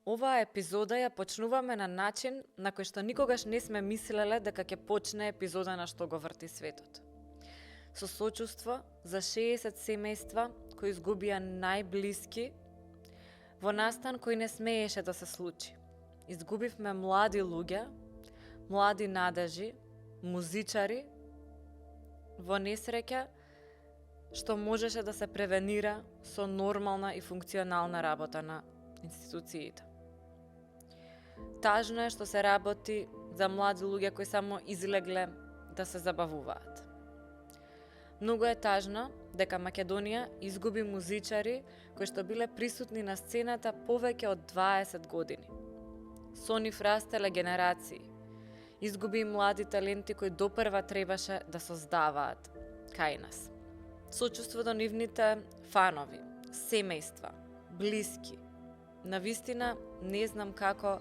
Оваа епизода ја почнуваме на начин на кој што никогаш не сме мислеле дека ќе почне епизода на Што го врти светот. Со сочувство за 60 семејства кои изгубија најблиски во настан кој не смееше да се случи. Изгубивме млади луѓе, млади надежи, музичари во несреќа што можеше да се превенира со нормална и функционална работа на институциите. Тажно е што се работи за млади луѓе кои само излегле да се забавуваат. Многу е тажно дека Македонија изгуби музичари кои што биле присутни на сцената повеќе од 20 години. Со нив растеле генерации. Изгуби млади таленти кои допрва требаше да создаваат кај нас. Сочувство до нивните фанови, семејства, блиски. Навистина не знам како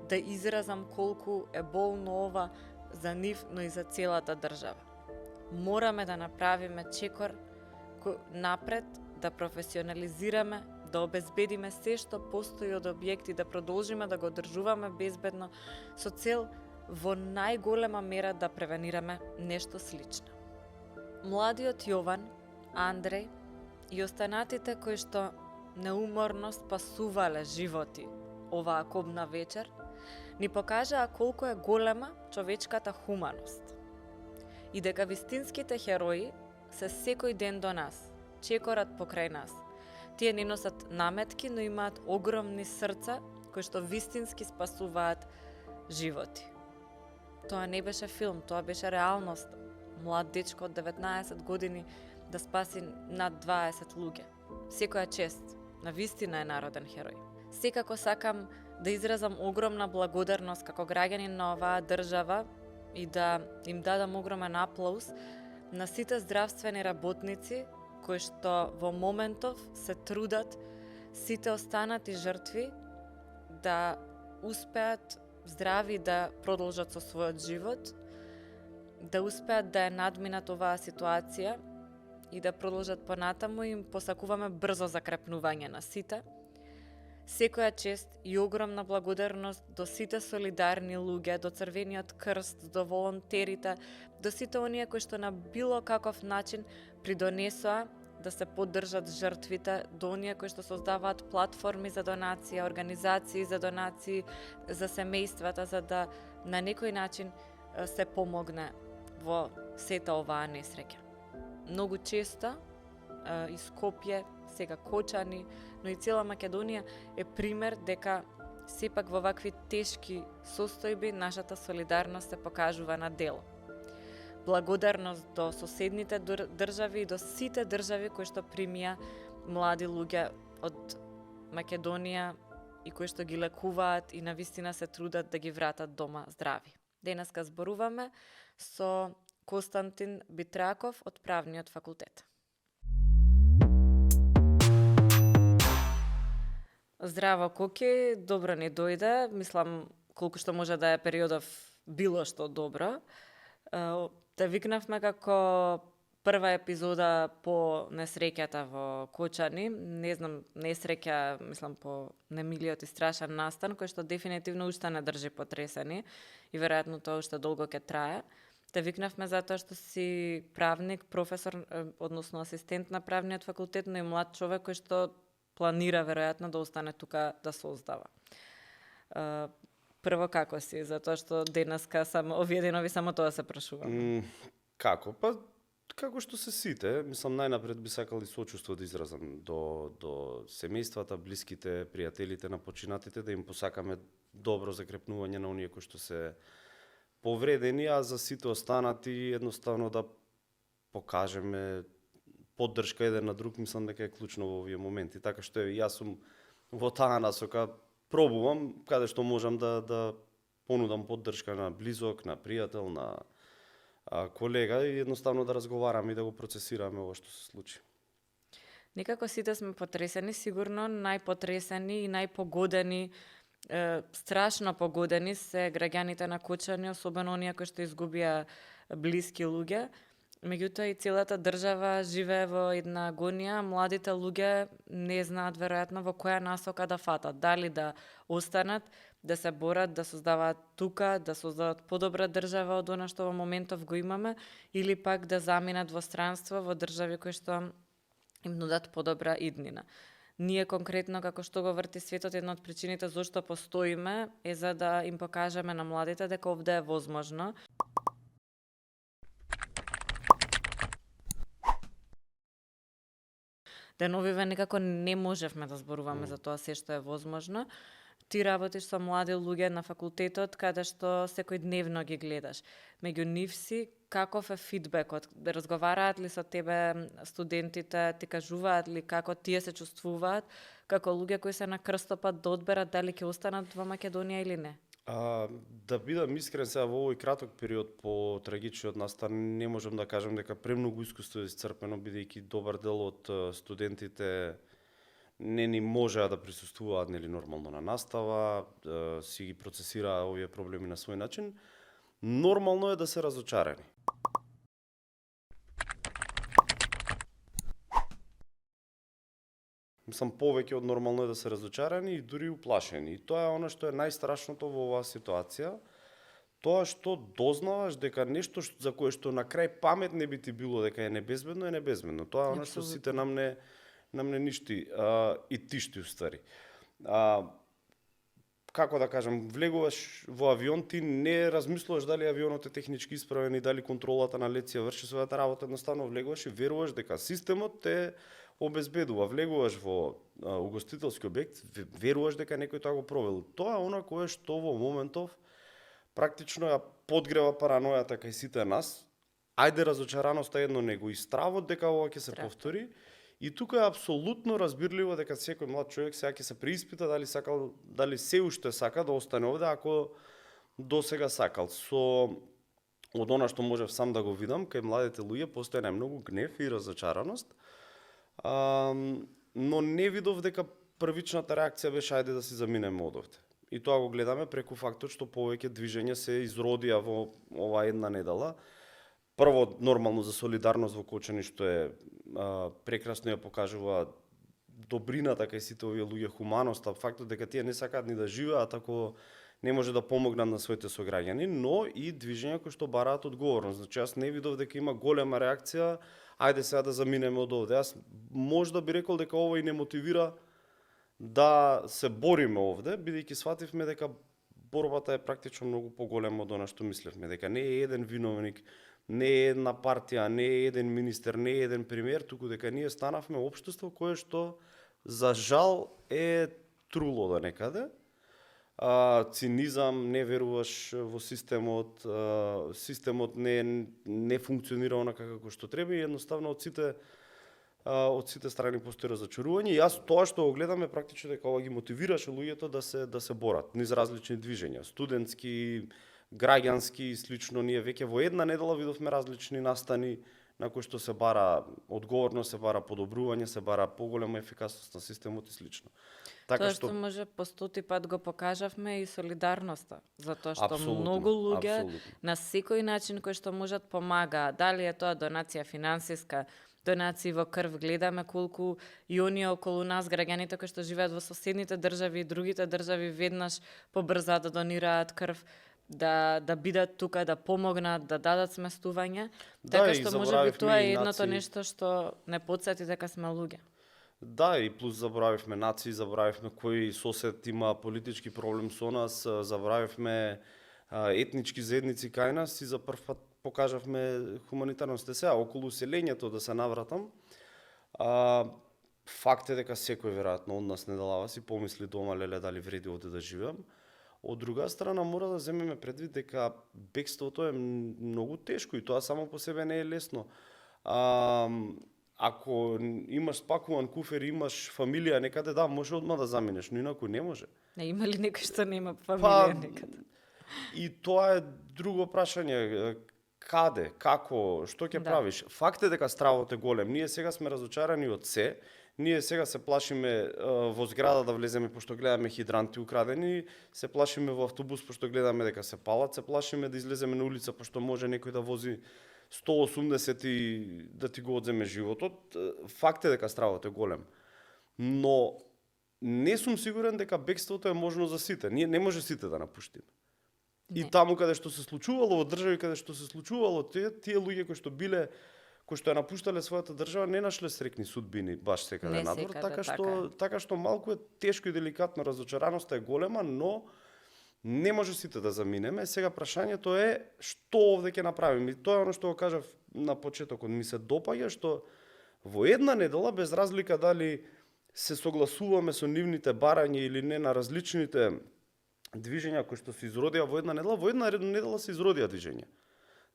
да изразам колку е болно ова за нив, но и за целата држава. Мораме да направиме чекор напред, да професионализираме, да обезбедиме се што постои од објекти, да продолжиме да го одржуваме безбедно, со цел во најголема мера да превенираме нешто слично. Младиот Јован, Андреј и останатите кои што неуморно спасувале животи оваа кобна вечер, ни покажаа колку е голема човечката хуманост. И дека вистинските херои се секој ден до нас, чекорат покрај нас. Тие не носат наметки, но имаат огромни срца кои што вистински спасуваат животи. Тоа не беше филм, тоа беше реалност. Млад дечко од 19 години да спаси над 20 луѓе. Секоја чест, навистина е народен херој. Секако сакам да изразам огромна благодарност како граѓанин на оваа држава и да им дадам огромен аплауз на сите здравствени работници кои што во моментов се трудат сите останати жртви да успеат здрави да продолжат со својот живот, да успеат да ја надминат оваа ситуација и да продолжат понатаму, им посакуваме брзо закрепнување на сите. Секоја чест и огромна благодарност до сите солидарни луѓе, до Црвениот крст, до волонтерите, до сите оние кои што на било каков начин придонесоа да се поддржат жртвите, до оние кои што создаваат платформи за донација, организации за донации за семејствата, за да на некој начин се помогне во сета оваа несреќа. Многу често и Скопје, сега Кочани, но и цела Македонија е пример дека сепак во вакви тешки состојби нашата солидарност се покажува на дело. Благодарност до соседните држави и до сите држави кои што примија млади луѓе од Македонија и кои што ги лекуваат и навистина се трудат да ги вратат дома здрави. Денеска зборуваме со Константин Битраков од Правниот факултет. Здраво, Коки, добро ни дојде. Мислам, колку што може да е периодов било што добро. Те викнавме како прва епизода по несреќата во Кочани. Не знам, несреќа, мислам, по немилиот и страшен настан, кој што дефинитивно уште не држи потресени и веројатно тоа уште долго ќе трае. Те викнавме затоа што си правник, професор, односно асистент на Правниот факултет, но и млад човек кој што планира веројатно да остане тука да создава. Прво, како си? Затоа што денеска само овие денови само тоа се прашувам. Како? Па како што се сите, мислам најнапред би сакал и сочувство да изразам до семејствата, блиските, пријателите на починатите, да им посакаме добро закрепнување на оние кои што се повредени, а за сите останати едноставно да покажеме поддршка еден на друг, мислам дека е клучно во овие моменти. Така што јас сум во таа насока, пробувам каде што можам да понудам поддршка на близок, на пријател, на колега и едноставно да разговараме и да го процесираме ова што се случи. Некако сите сме потресени, сигурно најпотресени и најпогодени, страшно погодени се граѓаните на Кочани, особено оние кои што изгубија блиски луѓе. меѓутоа и целата држава живее во една агонија, младите луѓе не знаат веројатно во која насока да фатат, дали да останат, да се борат, да создаваат тука, да создадат подобра држава од она што во моментов го имаме, или пак да заминат во странство, во држави кои што им нудат подобра иднина. Ние конкретно, како што го врти светот, една од причините зашто постоиме е за да им покажеме на младите дека овде е возможно. Деновиве некако не можевме да зборуваме за тоа се што е возможно. Ти работиш со млади луѓе на факултетот, каде што секојдневно ги гледаш. Меѓу нив си, каков е фидбекот? Разговараат ли со тебе студентите, ти кажуваат ли како тие се чувствуваат, како луѓе кои се на крстопат да одберат дали ќе останат во Македонија или не? Да бидам искрен, сега во овој краток период по трагичниот настан не можам да кажам дека премногу искуство е исцрпено, бидејќи добар дел од студентите не ни можеа да присуствуваат нели нормално на настава, си ги процесираа овие проблеми на свој начин. Нормално е да се разочарани. Мислам, повеќе од нормално е да се разочарани и дури уплашени. И тоа е она што е најстрашното во оваа ситуација. Тоа што дознаваш дека нешто за кое што на крај памет не би ти било дека е небезбедно, е небезбедно. Тоа е она што сите нам не ништи и тишти уствари. Како да кажам, влегуваш во авион, ти не размислуваш дали авионот е технички исправен и дали контролата на лет си врши својата работа, едноставно влегуваш и веруваш дека системот те обезбедува. Влегуваш во угостителски објект, веруваш дека некој тоа го провел. Тоа е она кое што во моментов практично ја подгрева паранојата кај сите нас. Ајде, разочараноста е едно, него и стравот дека ова ќе се повтори. И тука е апсолутно разбирливо дека секој млад човек сега ќе се преиспита дали се уште сака да остане овде, ако досега сакал. Од она што можев сам да го видам, кај младите луѓе постои најмногу гнев и разочараност. Но не видов дека првичната реакција беше ајде да си заминеме од овде. И тоа го гледаме преку фактот што повеќе движења се изродија во оваа една недела. Прво, нормално за солидарност во Кочани, што е прекрасно ја покажува добрината кај сите овие луѓе, хуманоста, фактот дека тие не сакаат ни да живеат ако не може да помогнат на своите сограѓани, но и движења кои што бараат одговорност. Значи, јас не видов дека има голема реакција, ајде сега да заминеме од овде. Јас може да би рекол дека ова и не мотивира да се бориме овде, бидејќи свативме дека борбата е практично многу поголема од она што мислевме, дека не е еден виновник, не е една партија, не е еден министер, не е еден премиер, туку дека ние станавме општество кое што за жал е труло до некаде. Цинизам, не веруваш во системот, системот не функционира онака како што треба и едноставно од сите страни постои разочарување. И јас тоа што го гледаме практично дека ова ги мотивираше луѓето да се борат низ различни движења, студентски, граѓански и слично. Ние веќе во една недела видовме различни настани на кои што се бара одговорност, се бара подобрување, се бара поголема ефикасност на системот и слично. Така тоа што може по 100 пат го покажавме и солидарноста, затоа што многу луѓе на секој начин кој што можат помагаат, дали е тоа донација финансиска, донации во крв, гледаме колку и оние околу нас, граѓаните кои што живеат во соседните држави и другите држави веднаш побрзаат да донираат крв, да бидат тука, да помогнат, да дадат сместување. Така што можеби тоа е едното нешто што не потсети дека сме луѓе. Да, и плюс заборавивме нации, заборавивме кој сосед има политички проблем со нас, заборавивме етнички заедници кај нас и за прв пат покажавме хуманитарност. Сега, околу уселењето да се навратам, факт е дека секој веројатно од нас недалава си помисли дома, леле, дали вреди овде да живеам. Од друга страна, мора да земеме предвид дека бегството е многу тешко и тоа само по себе не е лесно. Ако имаш спакуван куфер и имаш фамилија некаде, да, може одма да заминеш, но инаку не може. Не има ли некој што нема фамилија некаде? И тоа е друго прашање. Каде, како, што ќе правиш? Факт е дека стравот е голем. Ние сега сме разочарани од се. Ние сега се плашиме во зграда да влеземе пошто гледаме хидранти украдени, се плашиме во автобус пошто гледаме дека се палат, се плашиме да излеземе на улица пошто може некој да вози 180 и да ти го одземе животот. Факт е дека стравот е голем. Но не сум сигурен дека бегството е можно за сите. Ние не може сите да напуштиме. И таму каде што се случувало, во држави каде што се случувало, тие луѓе кои што ја напуштале својата држава, не нашле срекни судбини баш секаде надвор, така што малку е тешко и деликатно, разочараноста е голема, но не може сите да заминеме. Сега прашањето е што овде ќе направиме. И тоа е оно што го кажав на почетокот, ми се допаѓа што во една недела, без разлика дали се согласуваме со нивните барања или не на различните движења кои што се изродија во една недела се изродија движења.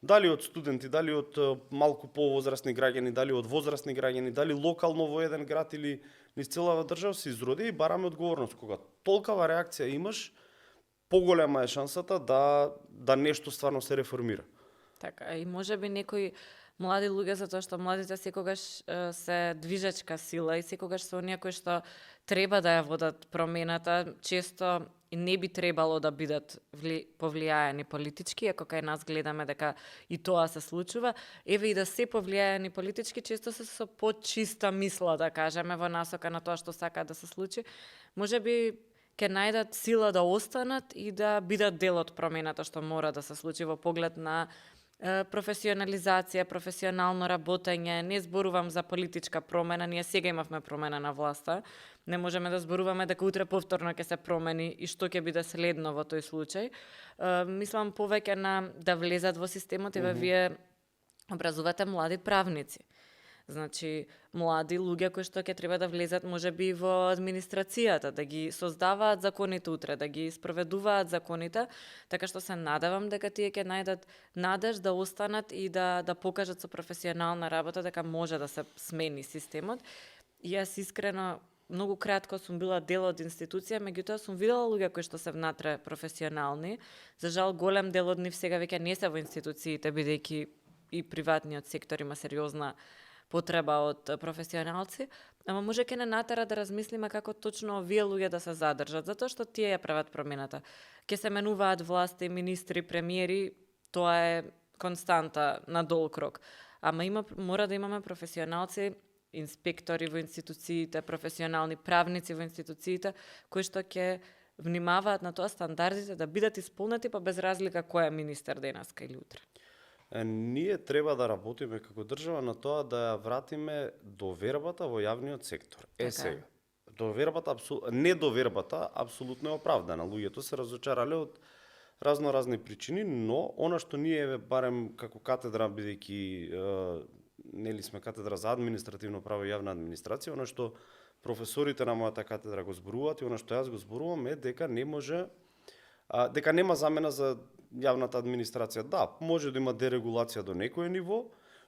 Дали од студенти, дали од малку повозрасни граѓани, дали од возрасни граѓани, дали локално во еден град или низ целава држава се изродија и бараме одговорност. Кога толкава реакција имаш, поголема е шансата да нешто стварно се реформира. Така, и можеби некои млади луѓе, затоа што младите секогаш се движечка сила и секогаш се оние кои што треба да ја водат промената, често и не би требало да бидат повлијаени политички, ако кај нас гледаме дека и тоа се случува. Еве и да се повлијаени политички, често се со почиста мисла, да кажеме, во насока на тоа што сакаат да се случи. Можеби ќе најдат сила да останат и да бидат дел од промената што мора да се случи во поглед на професионализација, професионално работење. Не зборувам за политичка промена, ние сега имавме промена на власта. Не можеме да зборуваме дека утре повторно ќе се промени и што ќе биде следно во тој случај. Мислам повеќе на да влезат во системот и вие образувате млади правници. Значи, млади луѓе кои што ќе треба да влезат можеби во администрацијата, да ги создаваат законите утре, да ги спроведуваат законите, така што се надевам дека тие ќе најдат надеж да останат и да покажат со професионална работа дека може да се смени системот. И јас искрено многу кратко сум била дел од институција, меѓутоа сум видела луѓе кои што се внатре професионални. За жал, голем дел од нив сега веќе не се во институциите, бидејќи и приватниот сектор има сериозна потреба од професионалци, ама може ке не натера да размислиме како точно овие луѓе да се задржат, затоа што тие ја прават промената. Ке се менуваат власти, министри, премиери, тоа е константа на дол крок. Ама мора да имаме професионалци, инспектори во институциите, професионални правници во институциите, кои што ќе внимаваат на тоа стандардите да бидат исполнети, па без разлика кој е министер денеска или утре. Ние треба да работиме како држава на тоа да ја вратиме довербата во јавниот сектор. Сега, недовербата апсолутно е оправдана. Луѓето се разочарале од разни причини, но она што ние барем како катедра, бидејќи нели сме катедра за административно право и јавна администрација, она што професорите на мојата катедра го зборуваат и она што јас го зборувам е дека не може дека нема замена за јавната администрација. Да, може да има дерегулација до некое ниво,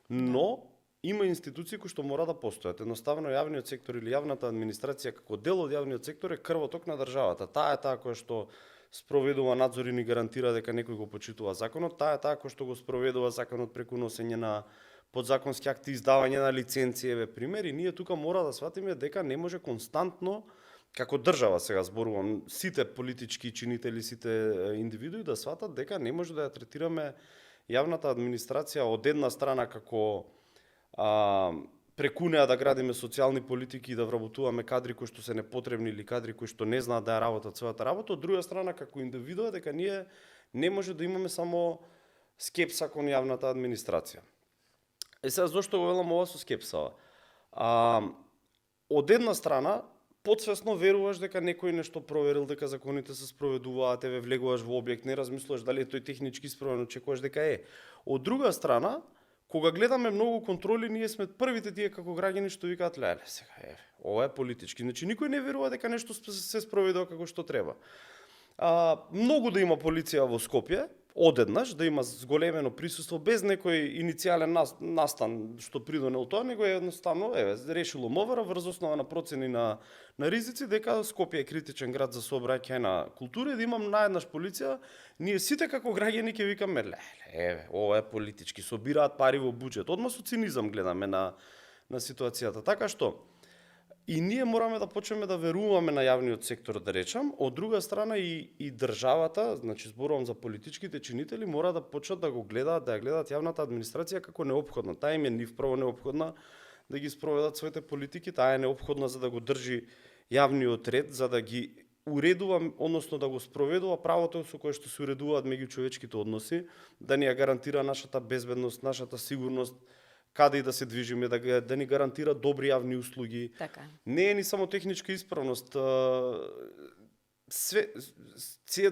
но има институции кои што мора да постојат. Едноставно јавниот сектор или јавната администрација како дел од јавниот сектор е крвоток на државата. Таа е таа која што спроведува надзор и ни гарантира дека некој го почитува законот. Таа е таа која што го спроведува законот преку носење на подзаконски акти, издавање на лиценци, еве примери. Ние тука мора да сватиме дека не може константно како држава, сега зборувам, сите политички чинители, сите индивидуи да сватат дека не може да ја третираме јавната администрација од една страна како преку неа да градиме социјални политики и да вработуваме кадри кои што се непотребни или кадри кои што не знаат да ја работат својата работа, од друга страна како индивидуа дека ние не може да имаме само скепса кон јавната администрација. Сега зошто го велам ова со скепсава? Од една страна потсвесно веруваш дека некој нешто проверил, дека законите се спроведуваат, еве влегуваш во објект, не размислуваш дали е тој технички спроведен, очекуваш дека е. Од друга страна, кога гледаме многу контроли, ние сме првите тие како граѓани што викаат леле, сега еве, ова е политички. Значи никој не верува дека нешто се спроведува како што треба. Многу да има полиција во Скопје, одеднаш да има зголемено присуство без некој иницијален настан што придонел тоа, него е едноставно решило МВР врз основа на процени на ризици дека Скопје е критичен град за сообраќај на култура и да имам наеднаш полиција, ние сите како граѓани ќе викаме ова е политички, собираат пари во буџет. Одма со цинизам гледаме на ситуацијата. Така што И ние мораме да почнеме да веруваме на јавниот сектор, да речам. Од друга страна и државата, значи зборувам за политичките чинители, мора да почнат да го гледаат, да ја гледаат јавната администрација како неопходна. Таа им е нив прво неопходна да ги спроведат своите политики, таа е неопходна за да го држи јавниот ред, за да ги уредува, односно да го спроведува правото со кое што се уредуваат меѓучовечките односи, да ни ја гарантира нашата безбедност, нашата сигурност, каде и да се движиме, да ни гарантира добри јавни услуги. Така. Не е ни само техничка исправност.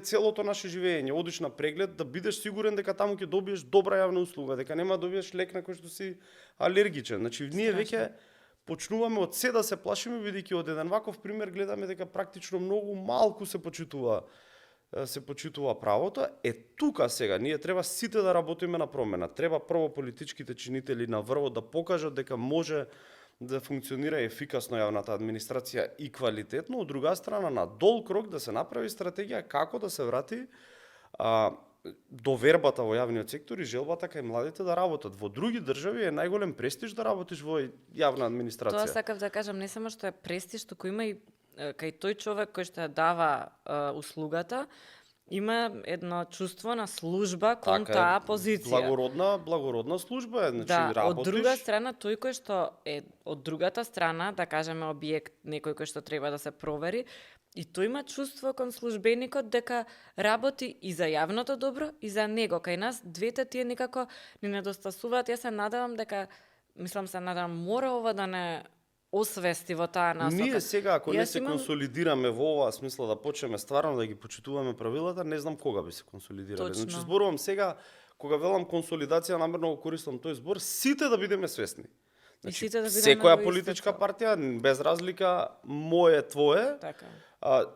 Целото наше живење, одиш на преглед, да бидеш сигурен дека таму ќе добиеш добра јавна услуга, дека нема да добиеш лек на кој што си алергичен. Значи, ние веќе почнуваме од се да се плашиме, бидејќи од еден ваков пример гледаме дека практично многу малку се почитува правото. Тука сега ние треба сите да работиме на промена. Треба прво политичките чинители на врвот да покажат дека може да функционира ефикасно јавната администрација и квалитетно, од друга страна на долг рок да се направи стратегија како да се врати довербата во јавниот сектор и желбата кај младите да работат. Во други држави е најголем престиж да работиш во јавна администрација. Тоа сакав да кажам, не само што е престиж, туку има и кај тој човек кој што ја дава услугата, има едно чувство на служба кон таа позиција. Благородна служба е, значи да, работиш. Од друга страна, тој кој што е од другата страна, да кажеме објект, некој кој што треба да се провери, и тој има чувство кон службеникот дека работи и за јавното добро и за него. Кај нас двете тие некако ни недостасуваат. Јас се надевам дека, мора ова да не освести во таа насока. Ние сега, ако не се консолидираме во оваа смисла да почнеме стварно да ги почитуваме правилата, не знам кога би се консолидирале. Точно. Значи зборувам сега, кога велам консолидација, намерно го користам тој збор, сите да бидеме свесни. Значи, секоја политичка партија, без разлика, моје, твое, така.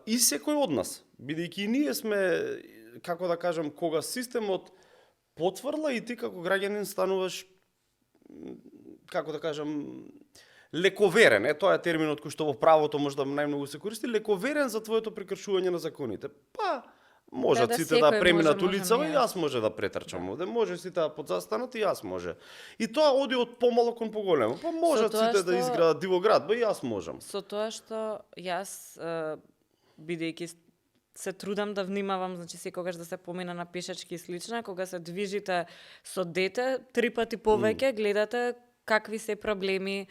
И секој од нас, бидејќи ние сме, како да кажам, кога системот потврла и ти како граѓанин стануваш, како да кажам, лековерен, тоа е терминот кој што во правото може да најмногу се користи, лековерен за твоето прекршување на законите. Можат сите да преминат улицава и јас може да претрчам овде, може сите да подзастанат и јас може. И тоа оди од помало кон поголемо. Можат сите да изградат дивоград, и јас можам. Со тоа што јас, бидејќи се трудам да внимавам, значи секогаш да се помина на пешачки и слично, кога се движите со дете, 3 пати повеќе гледате какви се проблеми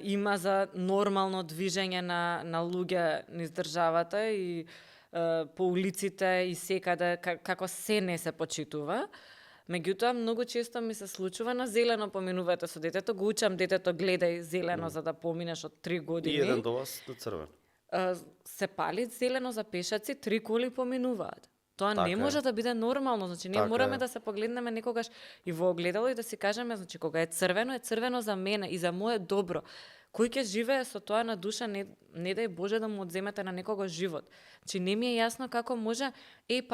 има за нормално движење на луѓе низ државата и по улиците и секаде, како се не се почитува. Меѓутоа, многу често ми се случува на зелено поминувате со детето, го учам детето гледај зелено за да поминеш од 3 години. И еден до вас на црвен. Се пали зелено за пешаци, 3 коли поминуваат. Тоа не може да биде нормално, значи ние мораме да се погледнеме некогаш и во огледало и да си кажеме, значи кога е црвено за мене и за моје добро. Кој ќе живее со тоа на душа, не дај Боже да му одземете на некого живот. Значи не ми е јасно како може,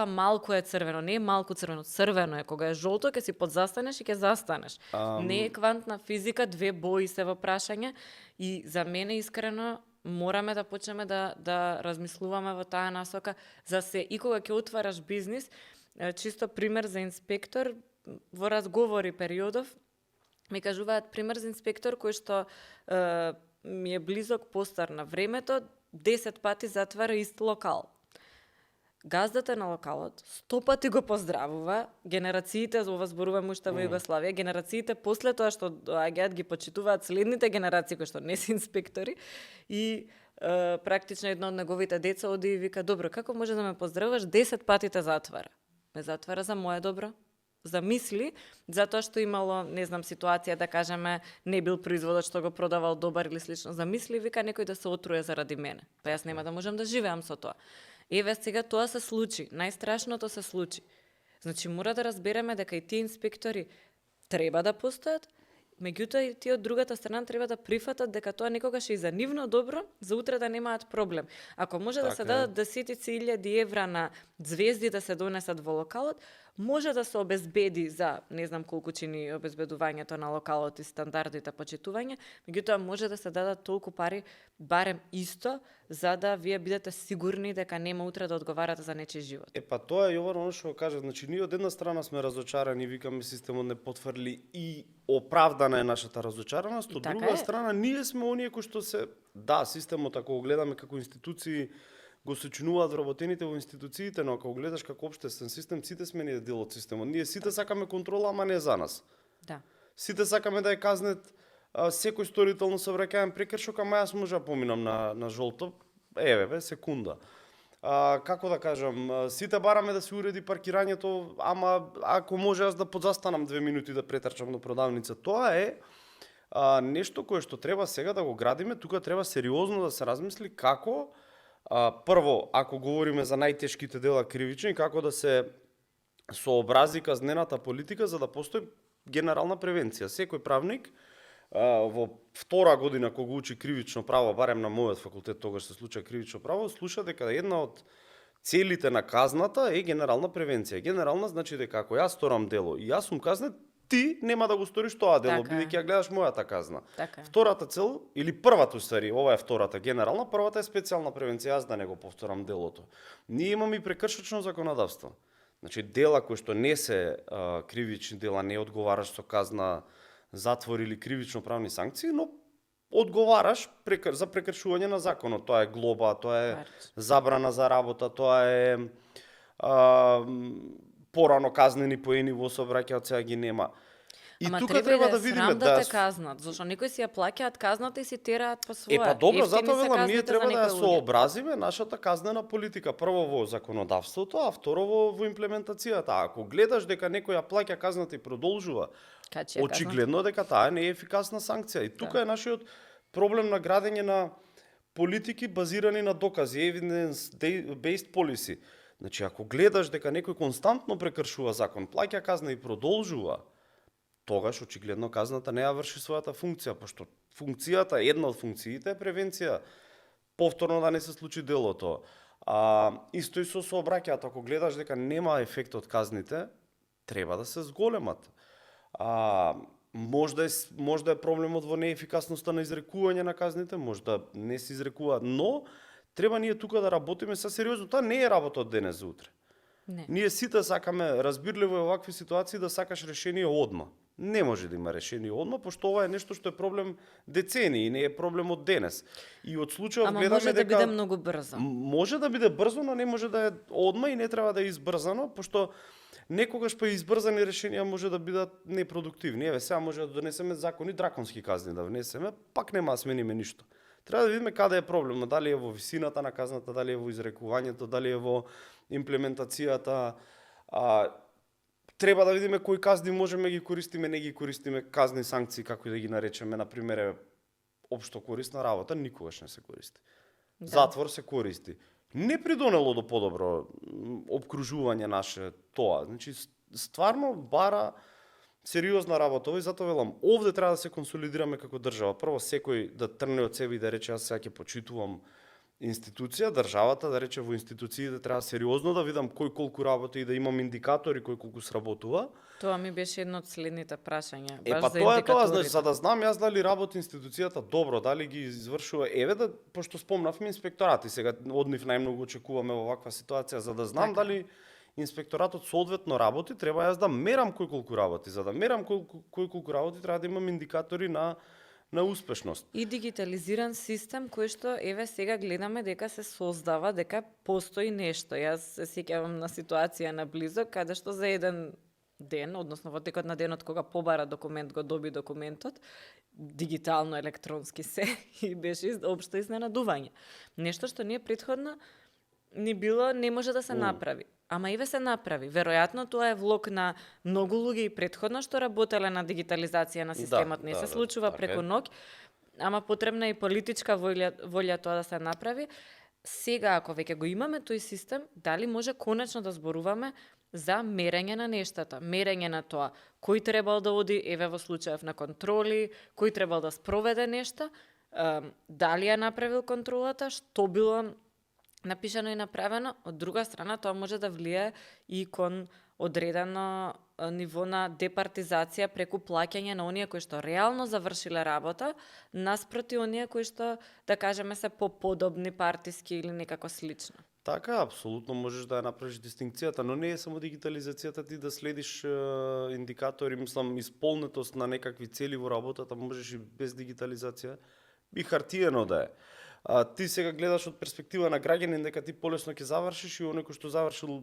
малку е црвено, не е малку црвено, црвено е, кога е жолто ќе си подзастанеш и ќе застанеш. Не е квантна физика, 2 бои се во прашање и за мене искрено мораме да почнеме да размислуваме во таа насока за се и кога ќе отвараш бизнис, чисто пример за инспектор во разговори периодов ми кажуваат пример за инспектор кој што ми е близок постар на времето, 10 пати затвара ист локал. Газдата на локалот 100 пати го поздравува, генерациите, ова зборувам уште во Југославија, генерациите после тоа што доаѓаат ги почитуваат следните генерации кои што не се инспектори и практично едно од неговите деца оди и вика: "Добро, како може да ме поздравуваш 10 пати те затвара?" Ме затвара за моje добро. Замисли, затоа што имало, не знам, ситуација, да кажеме, не бил производот што го продавал добар или слично. Замисли, вика, некој да се отруе заради мене. Па јас нема да можам да живеам со тоа. Еве сега тоа се случи, најстрашното се случи. Значи мора да разбереме дека и тие инспектори треба да постојат, меѓутоа и тие од другата страна треба да прифатат дека тоа некогаш е и за нивно добро, за утре да немаат проблем. Ако може да се дадат 10.000 евра на звезди да се донесат во локалот, може да се обезбеди за не знам колку чини обезбедувањето на локалот и стандардите почитување, меѓутоа може да се дадат толку пари барем исто за да вие бидете сигурни дека нема утре да одговарате за нечи живот. Па тоа е Јован оно што кажа, значи ние од една страна сме разочарани, викаме системот не потврди и оправдана е нашата разочараност, од друга страна ние сме оние кои што се системот ако го гледаме како институции го сочинуваат вработените во институциите, но ако го гледаш како општествен систем, сите сме ние дел од системот. Ние сите сакаме контрола, ама не за нас. Да. Сите сакаме да ја казнет секој сторител на сообраќајен прекршок, ама јас може да поминам на жолто, секунда. Како да кажам, сите бараме да се уреди паркирањето, ама ако може јас да подзастанам 2 минути да претрчам до продавница, тоа е нешто кое што треба сега да го градиме, тука треба сериозно да се размисли како прво, ако говориме за најтешките дела кривични, како да се сообрази казнената политика за да постои генерална превенција. Секој правник во втора година кога учи кривично право, барем на мојот факултет тогаш се случува кривично право, слуша дека една од целите на казната е генерална превенција. Генерална значи дека ако јас сторам дело и јас сум казнет, ти нема да го сториш тоа дело, бидејќи ја гледаш мојата казна. Втората цел, или првата уствари, ова е втората генерална, првата е специјална превенција, јас да не го повторам делото. Ние имаме и прекршочно законодавство. Значи дела кои што не се кривични дела, не одговараш со казна затвор или кривично правни санкции, но одговараш за прекршување на законот. Тоа е глоба, тоа е забрана за работа, тоа е порано казнени поени во сообраќајот, сега ги нема. И ама тука треба да видиме да те казнат, зашто некои си ја плаќаат казната и си тераат по своја. Па добро, затоа велам, ние треба да ја сообразиме нашата казнена политика, прво во законодавството, а второ во имплементацијата. Ако гледаш дека некој ја плаќа казната и продолжува, очигледно дека таа не е ефикасна санкција. И тука е нашиот проблем на градење на политики базирани на докази, evidence-based policy. Значи, ако гледаш дека некој константно прекршува закон, плаќа казна и продолжува, тогаш очигледно казната не ја врши својата функција, пошто функцијата, една од функциите е превенција, повторно да не се случи делото. Исто и со сообраќајот, ако гледаш дека нема ефект од казните, треба да се зголемат. Можда е проблемот во неефикасноста на изрекување на казните, можда не се изрекуваат, но треба ние тука да работиме со сериозно. Тоа не е работа од денес за утре. Не. Ние сите сакаме, разбирливо е во вакви ситуации да сакаш решение одма. Не може да има решение одма, пошто ова е нешто што е проблем децении, не е проблем од денес. И од случајот гледаме дека може да биде многу брзо. Може да биде брзо, но не може да е одма и не треба да е избрзано, пошто некогаш па избрзани решенија може да бидат непродуктивни. Еве сега може да донесеме закони драконски казни да внесеме, пак нема да смениме ништо. Треба да видиме каде е проблемот, дали е во висината на казната, дали е во изрекувањето, дали е во имплементацијата. Треба да видиме кои казни можеме ги користиме, не ги користиме, казни санкции, како и да ги наречеме, например, општо корисна работа, никогаш не се користи. Да. Затвор се користи. Не придонело до подобро обкружување наше тоа. Значи, стварно бара сериозна работа, и затоа велам, овде треба да се консолидираме како држава. Прво, секој да трне од себе и да рече, јас сега ќе почитувам институција, државата да рече во институциите треба сериозно да видам кој колку работи и да имам индикатори кој колку сработува. Тоа ми беше едно од следните прашања. Па тоа е тоа, значи, за да знам јас дали работи институцијата добро, дали ги извршува. Еве пошто спомнавме инспекторати, сега од нив најмногу очекуваме во ваква ситуација, за да знам дали инспекторатот соодветно работи, треба јас да мерам кој колку работи. За да мерам кој колку работи, треба да имам индикатори на успешност. И дигитализиран систем кој што еве сега гледаме дека се создава, дека постои нешто. Јас се сеќавам на ситуација наблизо каде што за еден ден, односно во текот на денот кога побара документ, го доби документот, дигитално, електронски се, и беше општо изненадување. Нешто што ние претходно не било, не може да се направи. Ама еве се направи. Веројатно тоа е влог на многу луѓе и претходно што работеле на дигитализација на системот. Не се случува преку ноќ, ама потребна е и политичка волја тоа да се направи. Сега, ако веќе го имаме тој систем, дали може конечно да зборуваме за мерење на нештата, мерење на тоа кој требал да оди, еве во случајов на контроли, кој требал да спроведе нешто, дали ја направил контролата, што било напишано и направено, од друга страна тоа може да влие и кон одредено ниво на департизација преку плаќање на оние кои што реално завршиле работа, наспроти оние кои што, да кажеме, се поподобни партиски или некако слично. Така, апсолутно можеш да ја направиш дистинкцијата, но не е само дигитализацијата, ти да следиш индикатори, мислам, исполнетост на некакви цели во работата, можеш и без дигитализација, и хартиено да е. Ти сега гледаш од перспектива на граѓанин дека ти полесно ќе завршиш и оној кој што завршил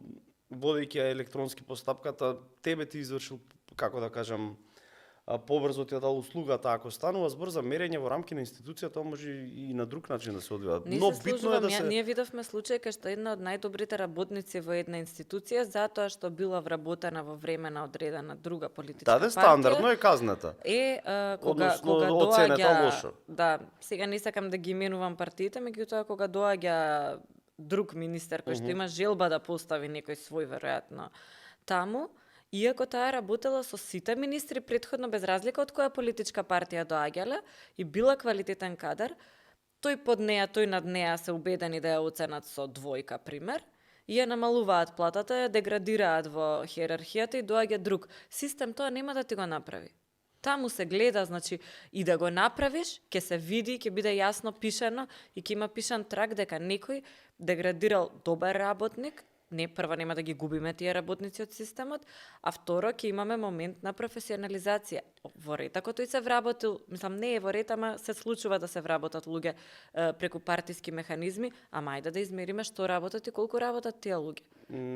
водејќи ја електронски постапката, тебе ти извршил, како да кажам, побрзо ти ја дал услугата. Ако станува збор за мерење во рамки на институција, тоа може и на друг начин да се одвива. Но битно е да се... Ние видовме случај кај што една од најдобрите работници во една институција, затоа што била вработена во време на одредена друга политичка партија. Стандардно е казната. Кога доаѓа лошо. Да, сега не сакам да ги именувам партиите, меѓутоа кога доаѓа друг министер кој што има желба да постави некој свој веројатно таму, иако таа работела со сите министри претходно без разлика од која политичка партија доаѓала и била квалитетен кадар, тој над неа се убедени да ја оценат со 2, пример, и ја намалуваат платата, ја деградираат во хиерархијата и доаѓа друг. Систем тоа нема да ти го направи. Таму се гледа, значи, и да го направиш, ќе се види, ќе биде јасно пишано и ќе има пишан трак дека некој деградирал добар работник. Не, прва нема да ги губиме тие работници од системот, а второ ќе имаме момент на професионализација. Во ред, ако тој се вработил, мислам, не е во ред, ама се случува да се вработат луѓе преку партиски механизми, ама ајде да измериме што работат и колку работат тие луѓе.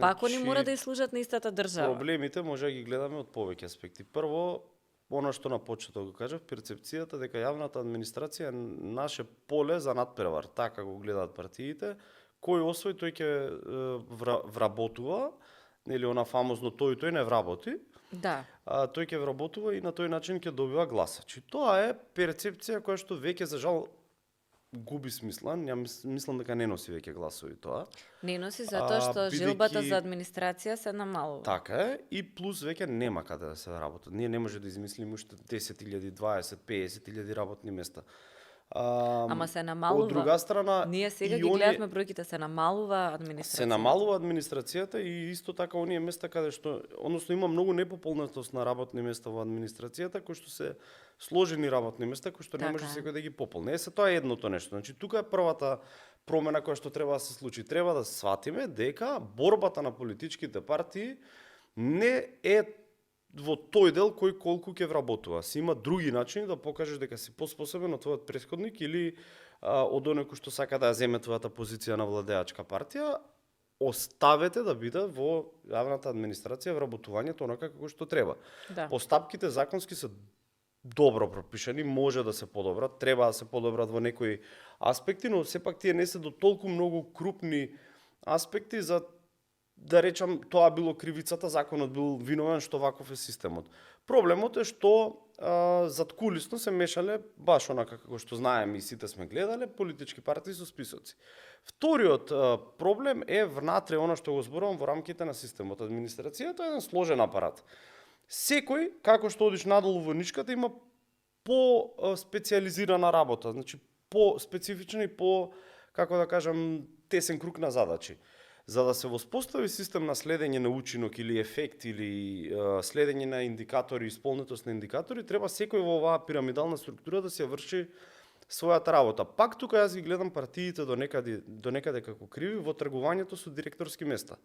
Па ако не мора да служат на истата држава. Проблемите може да ги гледаме од повеќе аспекти. Прво, оно што на почеток го кажав, перцепцијата дека јавната администрација е наше поле за надпревар, така го гледаат партиите. Кој освои, тој ќе вработува, нели она фамозно тој не вработи. Да. Тој ќе вработува и на тој начин ќе добива гласачи. Тоа е перцепција која што веќе за жал губи смисла. Мислам дека не носи веќе гласови тоа. Не носи затоа што желбата за администрација се намалува. Така е, и плюс веќе нема каде да се работат. Ние не може да измислиме уште 10.000, 20, 50.000 работни места. Ама се намалува. Од друга страна, ние сега ги гледавме бројките, се намалува администрацијата. Се намалува администрацијата и исто така оние места каде што, односно има многу непополнетост на работни места во администрацијата кои што се сложени работни места кои што не може секој да ги пополни. Се тоа е едното нешто. Значи тука е првата промена која што треба да се случи. Треба да сватиме дека борбата на политичките партии не е во тој дел кој колку ќе вработува. Си има други начини да покажеш дека си поспособен од твојот претходник или од оној кој што сака да ја земе твојата позиција на владеачка партија. Оставете да биде во јавната администрација вработувањето онака како што треба. Да. Постапките законски се добро пропишани, може да се подобрат, треба да се подобрат во некои аспекти, но сепак тие не се до толку многу крупни аспекти за да речам тоа било кривицата, законот бил виновен што ваков е системот. Проблемот е што задкулисно се мешале баш онака како што знаеме и сите сме гледале политички партии со списоци. Вториот проблем е внатре она што го зборувам во рамките на системот. Администрацијата е еден сложен апарат. Секој, како што одиш надолу во нишката, има по специјализирана работа, значи по специфична и по, како да кажам, тесен круг на задачи. За да се воспостави систем на следење на учинок или ефект или следење на индикатори, исполнетост на индикатори, треба секој во оваа пирамидална структура да се врши својата работа. Пак тука јас ги гледам партиите до некаде како криви во тргувањето со директорски места.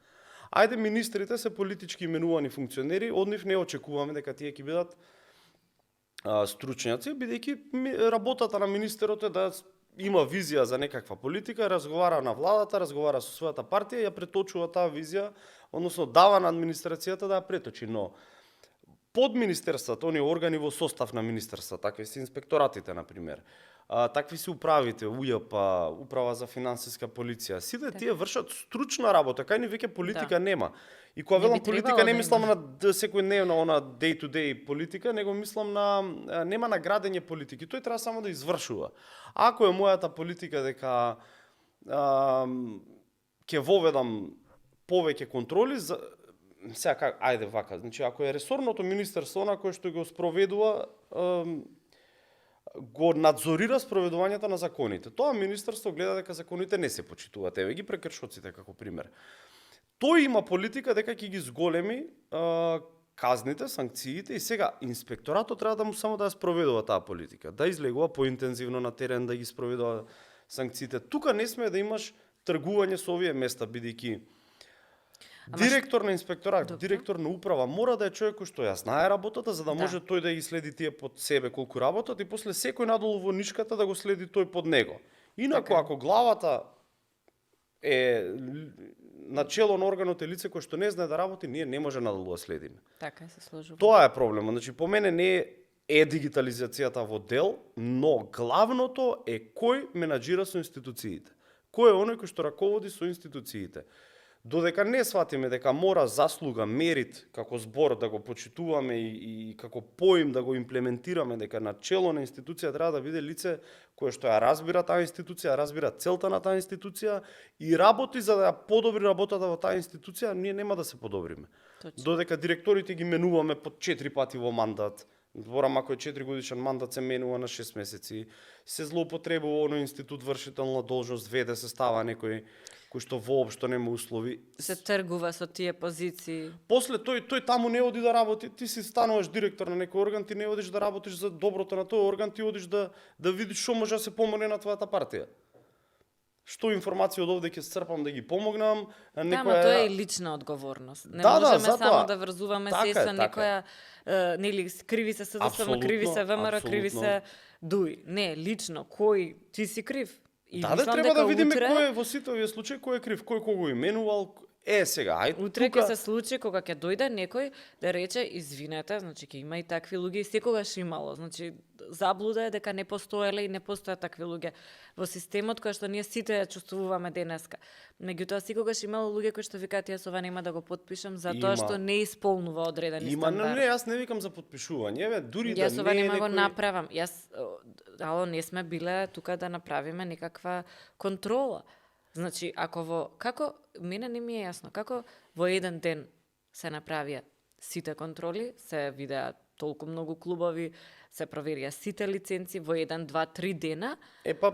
Ајде, министрите се политички именувани функционери, од нив не очекуваме дека тие ќе бидат стручњаци, бидејќи работата на министерот е да има визија за некаква политика, разговара на владата, разговара со својата партија, ја преточува таа визија, односно дава на администрацијата да ја преточи, но под министерствата, оние органи во состав на министерствата, такви се инспекторатите, например, такви се управите, УЈП, Управа за финансиска полиција, сите тие вршат стручна работа, кај ни веќе политика нема. И кога велам политика, не мислам на секојдневна она day-to-day политика, него мислам на нема наградење политики. Тој треба само да извршува. Ако е мојата политика дека ќе воведам повеќе контроли, сега ајде вака, значи ако е ресорното министерство она кој што го спроведува го надзорира спроведувањето на законите. Тоа министерство гледа дека законите не се почитуваат. Еве ги прекршоците како пример. Тој има политика дека ќе ги зголеми казните, санкциите и сега инспекторатот треба да му само да ја спроведува таа политика, да излегува поинтензивно на терен, да ги спроведува санкциите. Тука не смее да имаш тргување со овие места, бидејќи директор на инспекторат, директор на управа мора да е човек кој што ја знае работата, за да може тој да ги следи тие под себе колку работат и после секој надолу во нишката да го следи тој под него. Инаку ако главата е начело на органот е лице кој што не знае да работи, ние не може надолу да следиме. Така се сложува. Тоа е проблемот. Значи по мене не е дигитализацијата во дел, но главното е кој менаџира со институциите. Кој е оној кој што раководи со институциите. Додека не сватиме дека мора заслуга, мерит, како збор да го почитуваме и како поим да го имплементираме, дека на чело на институција треба да биде лице кое што ја разбира таа институција, разбира целта на таа институција и работи за да ја подобри работата во таа институција, ние нема да се подобриме. Точно. Додека директорите ги менуваме по 4 пати во мандат, зборам ако е 4 годишен мандат се менува на 6 месеци, се злоупотребува оној институт вршителна должност, веде се става некој кој што воопшто нема услови. Се тргува со тие позиции. После тој таму не оди да работи, ти си стануваш директор на некој орган, ти не одиш да работиш за доброто на тој орган, ти одиш да видиш што може да се помогне на твојата партија. Што информации од овде ќе сцрпам да ги помогнам, Ама тоа е лична одговорност. Не Да, можеме затоа. само да врзуваме Така се е, со некоја нели криви се СДСМ, криви се ВМРО, криви се ДУИ. Не, лично кој ти си крив. И треба да видиме кој е во сите овие случаи, кој е крив, кој кого именувал. Сега, ајде утре тука ќе се случи кога ќе дојде некој да рече извинете, значи ќе има и такви луѓе и секогаш имало. Значи заблуда е дека не постоеле и не постојат такви луѓе во системот кој што ние сите ја чувствуваме денеска. Меѓутоа секогаш имало луѓе кои што викаат јас ова нема да го потпишам затоа што не исполнува одредени стандарди. Не, јас не викам за потпишување, дури да не е Јас ова нема го направам. Ало, не сме биле тука да направиме некаква контрола. Значи, како мене не ми е јасно, како во еден ден се направија сите контроли, се видеа толку многу клубови, се проверија сите лиценци во 1, 2, 3 дена,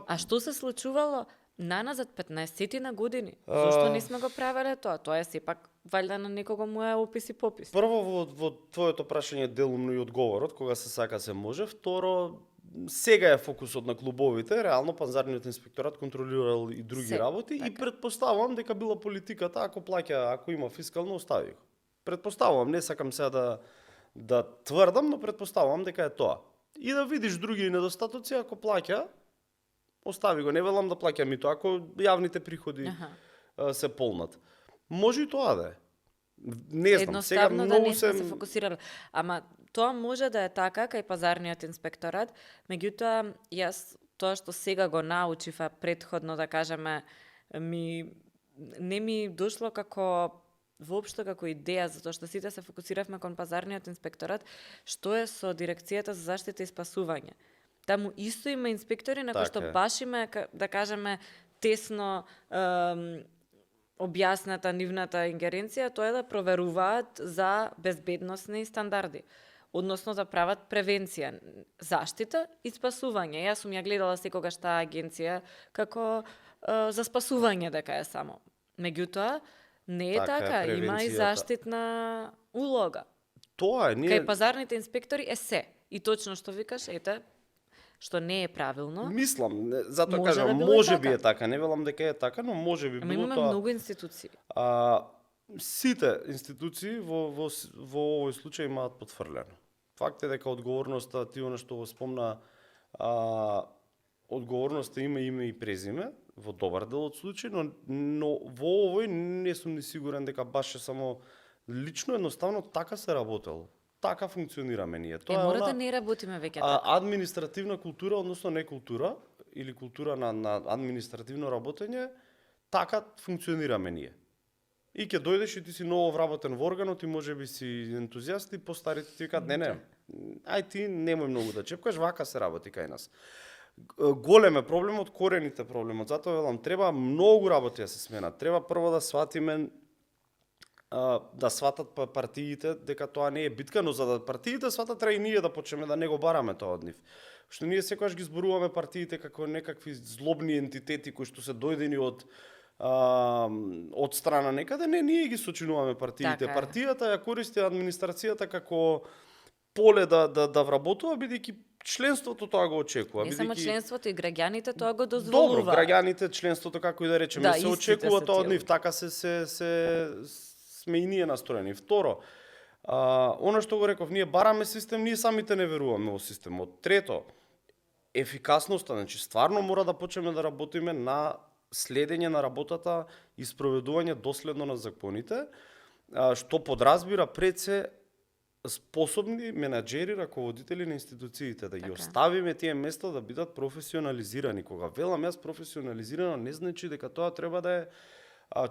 а што се случувало наназад 15 на години? Зошто не сме го правеле тоа? Тоа е сепак валјда на некого му е опис и попис. Прво во твоето прашање делумно и одговорот, кога се сака се може, второ сега е фокусот на клубовите, реално пазарниот инспекторат контролирал и други работи така. И предпоставувам дека била политиката, ако плаќа, ако има фискално, остави го. Предпоставувам, не сакам сега да тврдам, но предпоставувам дека е тоа. И да видиш други недостатоци, ако плаќа, остави го. Не велам да плаќа мито, ако јавните приходи се полнат. Може и тоа да е. Не знам, сега многу се фокусирале. Ама тоа може да е така кај пазарниот инспекторат, меѓутоа јас тоа што сега го научив, претходно да кажеме, не ми дошло како воопшто како идеја, затоа што сите се фокусиравме кон пазарниот инспекторат, што е со дирекцијата за заштита и спасување. Таму исто има инспектори на кои што баш има, да кажеме, тесно објасната нивната ингеренција, тоа е да проверуваат за безбедносни стандарди. Односно да прават превенција, заштита и спасување. Јас сум ја гледала секогаш таа агенција како за спасување дека е само. Меѓутоа, не е така, има и заштитна улога. Тоа е, Кај пазарните инспектори е се. И точно што викаш, ете, што не е правилно. Мислам, затоа кажам, може би е така, не велам дека е така, но може би било тоа. Имаме многу институции. Сите институции во овој случај имаат потврлено. Факт е дека одговорноста, ти она што го спомна, одговорноста има име и презиме, во добар дел од случаи, но во овој не сум ни сигурен дека баш е само лично, едноставно така се работело. Така функционираме ние. Тоа мора да не работиме веќе така. Административна култура, односно не култура, или култура на административно работење, така функционираме ние. И ќе дојдеш и ти си ново вработен во органот и можеби си ентузијаст и постарите ти викаат не, ај ти немој многу да чепкаш, вака се работи кај нас. Голем е проблемот, корените проблемот, затоа велам треба многу работи да се сменат. Треба прво да сватиме да сватат партиите дека тоа не е битка, но за да партиите сватат треба и ние да почнеме да не го бараме тоа од нив. Што ние секогаш ги зборуваме партиите како некакви злобни ентитети кои што се дојдени од страна некаде, не, ние ги сочинуваме партиите. Така е. Партијата ја користи администрацијата како поле да вработува, бидејќи членството тоа го очекува. Не само бидејќи- членството и граѓаните тоа го Добро, дозволува. граѓаните, членството, како и да речеме, Да, се истите очекува се тоа од цели. нив, така се сме и ние настроени. Второ, она што го реков, ние бараме систем, ние самите не веруваме во системот. Трето, ефикасноста, значи стварно мора да почнеме да работиме на следење на работата и спроведување доследно на законите, што подразбира пред се способни менаџери, раководители на институциите, да ги Така. оставиме тие места да бидат професионализирани. Кога велам јас професионализирано, не значи дека тоа треба да е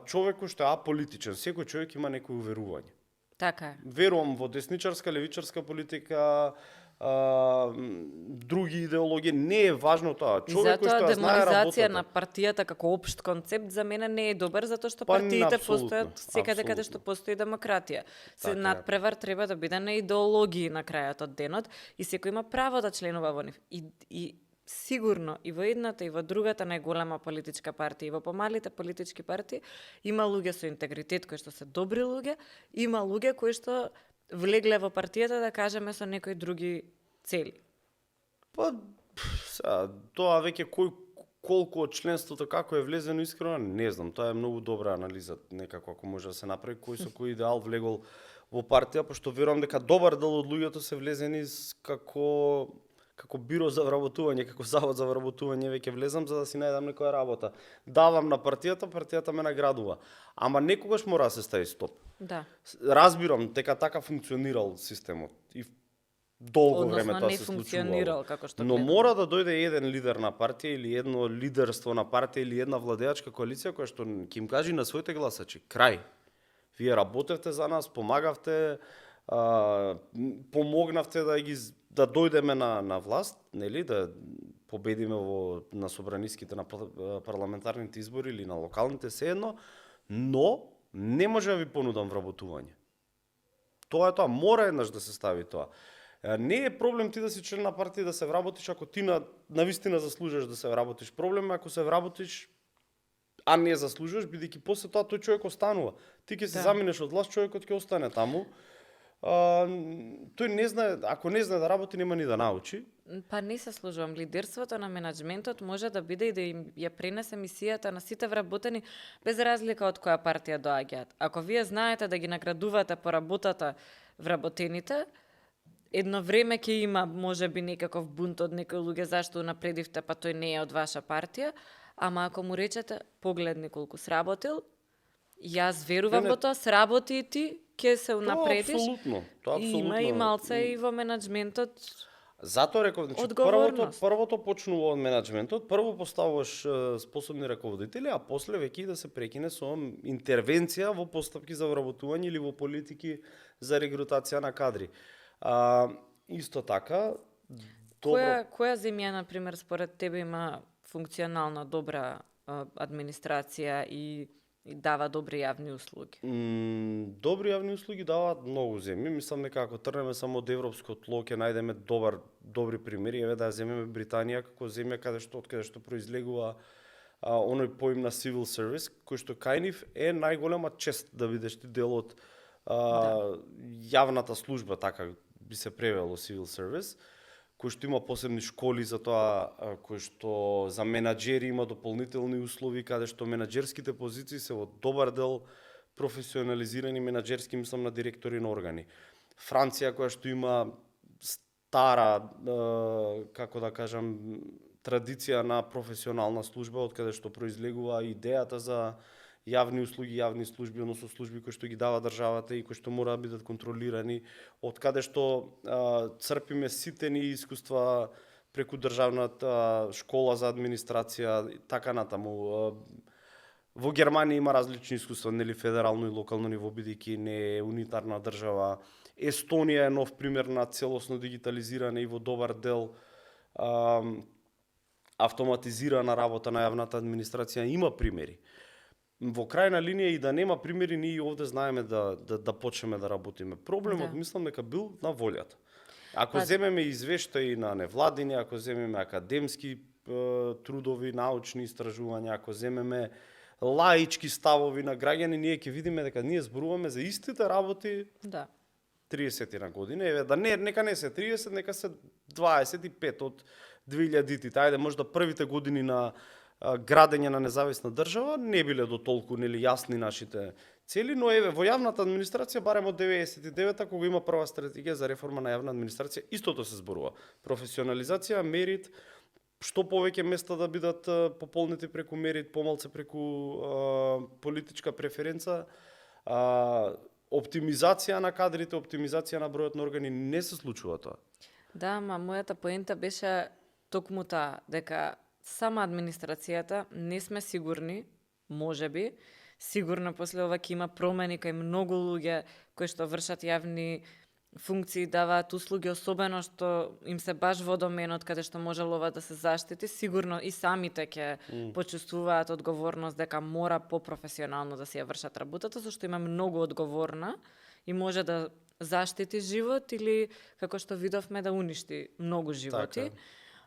човек кој што е аполитичен. Секој човек има некој уверување. Така е. Верувам во десничарска, левичарска политика, други идеологии, не е важно тоа. И Човек кој затоа што ја знае демонизација работата. на партијата како општ концепт за мене не е добар, затоа што Па, партиите апсолутно, постојат секаде каде што апсолутно. постои демократија. Се Така е. надпревар треба да биде на идеологии на крајот од денот и секој има право да членува во нив. И сигурно и во едната и во другата најголема политичка партија и во помалите политички партии има луѓе со интегритет кои што се добри луѓе, има луѓе кои што влегле во партијата да кажеме со некои други цели. Па, сега, тоа веќе колку од членството како е влезено искрено, не знам, тоа е многу добра анализа, некако ако може да се направи кој со кој идеал влегол во партија, пошто верувам дека добар дел од луѓето се влезени како биро за вработување, како завод за вработување веќе влезам за да си најдам некоја работа. Давам на партијата ме наградува. Ама некогаш мора да се стави стоп. Да. Разбирам дека така функционирал системот и долго Односно, време тоа не се случувало. функционирал како што Но гледам. мора да дојде еден лидер на партија или едно лидерство на партија или една владеачка коалиција која што ќе им кажи на своите гласачи, крај. Вие работевте за нас, помагавте, помогнавте да дојдеме на власт, нели, да победиме на собраниските, на парламентарните избори или на локалните сеедно, но не може да ви понудам вработување. Тоа е тоа, мора еднаш да се стави тоа. Не е проблем ти да си член на партија да се вработиш ако ти навистина заслужуваш да се вработиш. Проблем е ако се вработиш а не заслужуваш, бидејќи после тоа тој човек останува. Ти ќе се заминеш од власт, човекот ќе остане таму. Тој не знае, ако не знае да работи, нема ни да научи. Па не се служувам. Лидерството на менаџментот може да биде и да им ја пренесе мисијата на сите вработени без разлика од која партија доаѓаат. Ако вие знаете да ги наградувате по работата вработените, едно време ќе има можеби некаков бунт од некои луѓе зашто напредивте, па тој не е од ваша партија, ама ако му речете погледни колку сработил, јас верувам во тоа, сработи и ти, ќе се напредиш. Тоа апсолутно. Има и малце и во менаџментот. Затоа реков, значи првото почнува од менаџментот, прво поставуваш способни раководители, а после веќе да се прекине со интервенција во постапки за вработување или во политики за регрутација на кадри. Исто така, Која земја, на пример, според тебе има функционална добра администрација и дава добри јавни услуги? Добри јавни услуги даваат многу земји. Мислам дека ако трнеме само од европско тло ќе најдеме добри примери. Еве да земеме Британија како земја од каде што произлегува оној поим на civil service, кој што кај нив е најголема чест да бидеш ти дел од јавната служба, така би се превело civil service, кој што има посебни школи за тоа, кој што за менаџери има дополнителни услови, каде што менаџерските позиции се во добар дел професионализирани менаџерски, мислам на директори на органи. Франција која што има стара, како да кажам, традиција на професионална служба, од каде што произлегува идејата за јавни услуги, јавни служби, односно служби кои што ги дава државата и кои што мора да бидат контролирани, од каде што црпиме сите ни искуства преку државната школа за администрација, така натаму. Во Германија има различни искуства, нели федерално и локално ниво, бидејќи не е унитарна држава. Естонија е нов пример на целосно дигитализиране и во добар дел автоматизирана работа на јавната администрација. Има примери. во крајна линија и да нема примери, ние и овде знаеме да почнеме да работиме. Проблемот, мислам дека бил на волјата. Ако земеме извештаи на невладини, ако земеме академски трудови, научни истражувања, ако земеме лаички ставови на граѓани, ние ќе видиме дека ние зборуваме за истите работи 30 на година. Еве, нека не се 30, нека се 25 од 2000-тите. Ајде, можда првите години на градење на независна држава не биле до толку нели јасни нашите цели, но еве во јавната администрација барем од 99-та кога има прва стратегија за реформа на јавна администрација, истото се зборува. Професионализација, мерит, што повеќе места да бидат пополнети преку мерит, помалце преку политичка преференца, оптимизација на кадрите, оптимизација на бројот на органи, не се случува тоа. Да, ма мојата поента беше токму таа, дека сама администрацијата не сме сигурни, можеби, сигурно после ова ќе има промени кај многу луѓе кои што вршат јавни функции, даваат услуги, особено што им се баш во доменот каде што можело ова да се заштити, сигурно и самите ќе почувствуваат одговорност дека мора попрофесионално да се ја вршат работата, зашто има многу одговорна и може да заштити живот или, како што видовме, да уништи многу животи.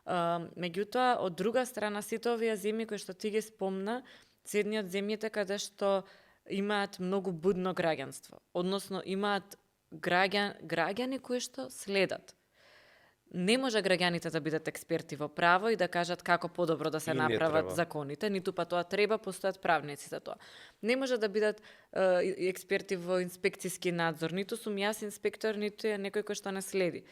Меѓутоа, од друга страна, сите овие земји кои што ти ги спомна, се едни од земјите каде што имаат многу будно граѓанство, односно имаат граѓани кои што следат. Не може граѓаните да бидат експерти во право и да кажат како подобро да се направат законите, ниту па тоа треба, постојат правници за тоа. Не може да бидат експерти во инспекцијски надзор, ниту сум јас инспектор, ниту е некој кој што не следи.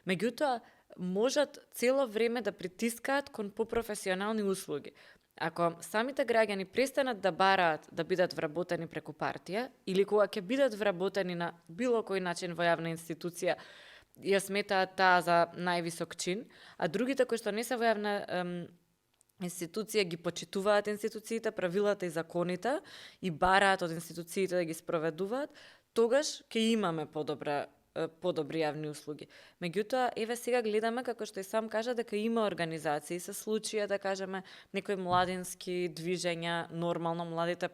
Меѓутоа, можат цело време да притискаат кон попрофесионални услуги. Ако самите граѓани престанат да бараат да бидат вработени преку партија или кога ќе бидат вработени на било кој начин во јавна институција, ја сметаат таа за највисок чин, а другите кои што не се во јавна институција ги почитуваат институциите, правилата и законите и бараат од институциите да ги спроведуваат, тогаш ќе имаме подобри јавни услуги. Меѓутоа, еве сега гледаме, како што и сам кажа, дека има организации, се случија, да кажеме, некои младински движења, нормално младите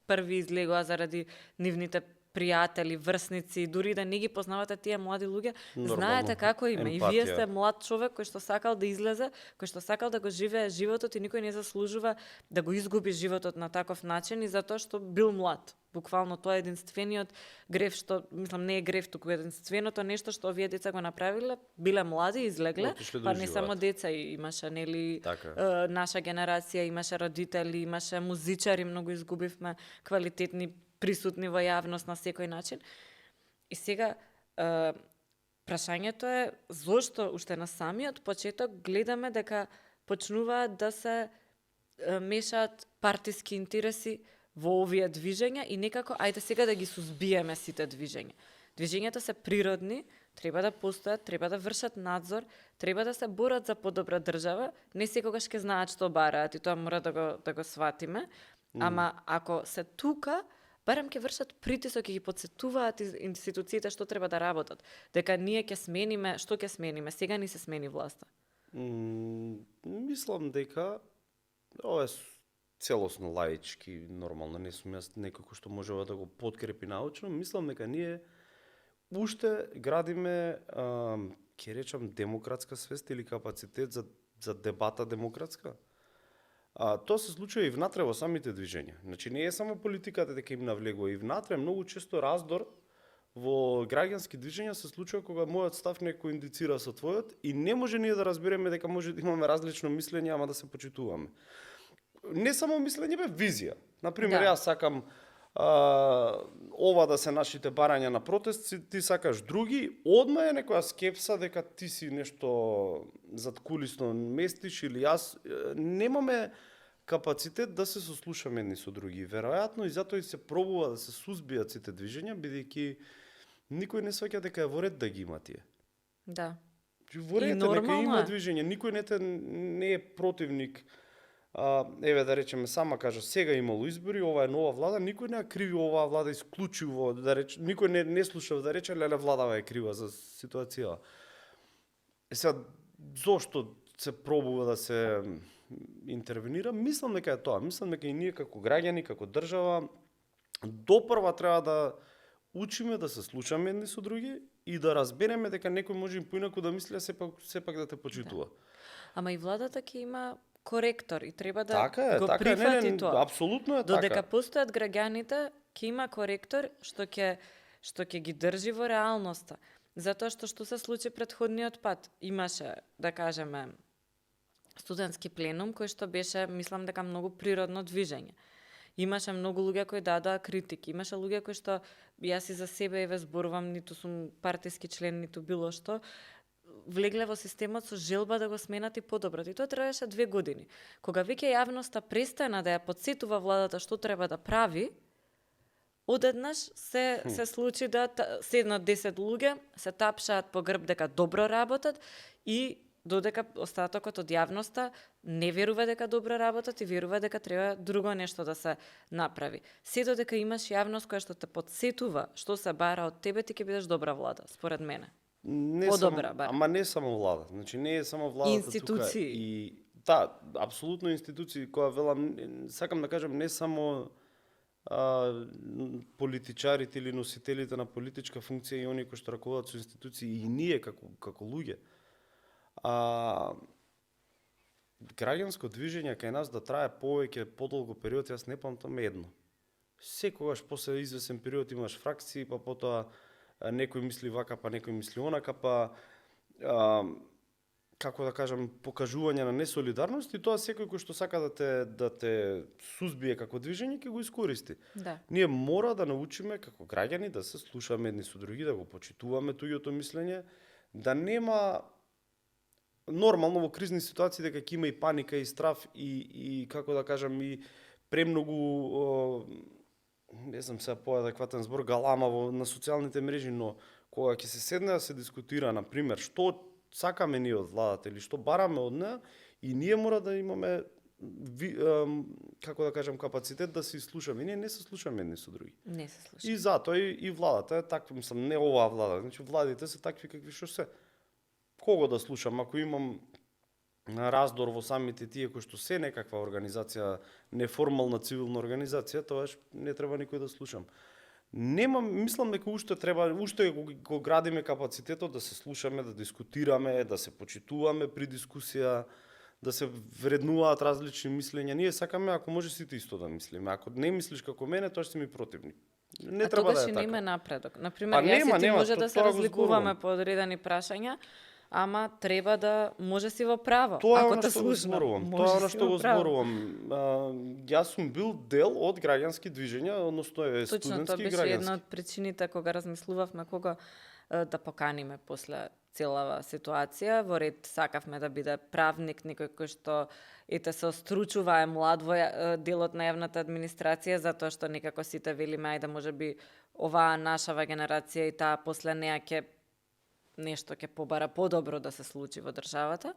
први излегоа заради нивните пријатели, врсници, дури да не ги познавате тие млади луѓе, знаете како има. И вие сте млад човек кој што сакал да излезе, кој што сакал да го живее животот и никој не заслужува да го изгуби животот на таков начин и затоа што бил млад. Буквално тоа е единствениот греф што, мислам, не е греф, туку единственото нешто што овие деца го направиле, биле млади, излегле, па не само деца, имаше нели наша генерација, имаше родители, имаше музичари, многу изгубивме квалитетни присутни во јавност на секој начин. И сега прашањето е зошто уште на самиот почеток гледаме дека почнуваат да се мешаат партиски интереси во овие движења и некако ајде сега да ги сузбиеме сите движења. Движењата се природни, треба да постојат, треба да вршат надзор, треба да се борат за подобра држава, не секогаш ќе знаат што бараат и тоа мора да го сватиме, ама ако се тука, барем ќе вршат притисок и ги подсетуваат институциите што треба да работат, дека ние ќе смениме, што ќе смениме, сега ни се смени власта. Мислам дека ова е целосно лаички, нормално, не сум јас некој што можева да го подкрепи научно, мислам дека ние уште градиме, ќе речам, демократска свест или капацитет за дебата демократска. Тоа се случува и внатре во самите движења. Значи не е само политиката дека им навлегува, и внатре многу често раздор во граѓански движења се случува кога мојот став не коиндицира со твојот и не може ние да разбереме дека може да имаме различно мислење, ама да се почитуваме. Не само мислење, визија. Например, јас сакам ова да се нашите барања на протест, ти сакаш други, одма е некоја скепса дека ти си нешто задкулисно местиш или јас. Немаме капацитет да се сослушаме едни со други. Веројатно и затоа и се пробува да се сузбијат сите движења, бидејќи никој не сваќа дека е во ред да ги има тие. Да. Во ред нека има движење, никој не е противник. Еве да речеме, сама кажа, сега имало избори, ова е нова влада, никој не ја криви оваа влада исклучиво, да рече, никој не слушав да рече, леле владава е крива за ситуацијата. Сега, зошто се пробува да се интервенира, мислам дека е тоа. Мислам дека и ние како граѓани, како држава, допрва треба да учиме да се слушаме едни со други и да разбереме дека некој може и поинаку да мисли, а сепак да те почитува. Да. Ама и владата ќе има коректор и треба да Така го прифати не, тоа. апсолутно е Додека така. постојат граѓаните, ќе има коректор што ќе ги држи во реалноста. Затоа што се случи претходниот пат? Имаше, да кажеме, студентски пленум кој што беше, мислам дека многу природно движење. Имаше многу луѓе кои дадоа критики, имаше луѓе кои што јас и за себе еве зборувам, ниту сум партиски член, ниту било што, влегле во системот со желба да го сменат и подобрат. И тоа траеше 2 години. Кога веќе јавноста престана да ја подсетува владата што треба да прави, одеднаш се случи да седнат 10 луѓе, се тапшаат по грб дека добро работат и додека остатокот од јавноста не верува дека добро работат и верува дека треба друго нешто да се направи. Се додека имаш јавност која што те подсетува што се бара од тебе, ти ќе бидеш добра влада, според мене. Не Подобра, само, бар. ама не само влада. Значи не е само владата Институции. тука. И да, апсолутно институции која велам, сакам да кажам не само политичарите или носителите на политичка функција и оние кои што раководат со институции и ние како луѓе. Граѓанско движење кај нас да трае повеќе, подолго период, јас не памтам едно. Секогаш после извесен период имаш фракции, па потоа некој мисли вака, па некој мисли онака, па како да кажам, покажување на несолидарност и тоа секој кој што сака да те сузбие како движење ќе го искористи. Да. Ние мора да научиме како граѓани да се слушаме едни со други, да го почитуваме туѓото мислење, да нема нормално во кризни ситуации дека ќе има и паника и страв и како да кажам и премногу не знам сега поадекватен збор галама на социјалните мрежи, но кога ќе се седне да се дискутира на пример што сакаме ние од владата или што бараме од неа и ние мора да имаме како да кажам капацитет да се слушаме. Ние не се слушаме едни со други. Не се слушаме. И затоа и владата е таква, мислам, не оваа влада, значи владите се такви какви што се. Кого да слушам, ако имам раздор во самите тие кои што се некаква организација, неформална цивилна организација, тоаш не треба никој да слушам. Мислам дека уште го градиме капацитетот да се слушаме, да дискутираме, да се почитуваме при дискусија, да се вреднуваат различни мислења. Ние сакаме, ако може сите исто да мислиме. Ако не мислиш како мене, тоа си ми противник. Не треба да е така. Нема напредок. Например, јас и ти може да се разликуваме по одредени прашања, ама треба да може си во право. Тоа ако е те што го слушнам, зборувам. Тоа е што го зборувам. Јас сум бил дел од граѓански движења, односно точно, студентски и тоа беше една граѓански. од причините кога размислувавме кога да поканиме после целава ситуација. Во ред сакавме да биде правник, некој кој што ете се остручува, е млад во делот на јавната администрација, затоа што некако сите велиме ајде можеби оваа нашава генерација и таа после неа ќе нешто ќе побара подобро да се случи во државата.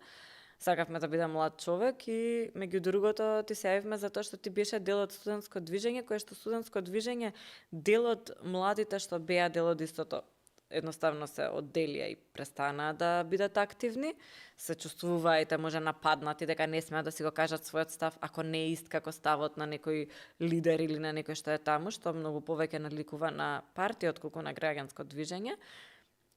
Сакавме да биде млад човек и меѓу другото ти се јавивме затоа што ти беше дел од студентско движење, кое што студентско движење дел од младите што беа дел од истото едноставно се одделија и престанаа да бидат активни, се чувствуваа и те може нападнати дека не смеат да си го кажат својот став ако не е ист како ставот на некој лидер или на некој што е таму, што многу повеќе наликува на партија отколку на граѓанско движење.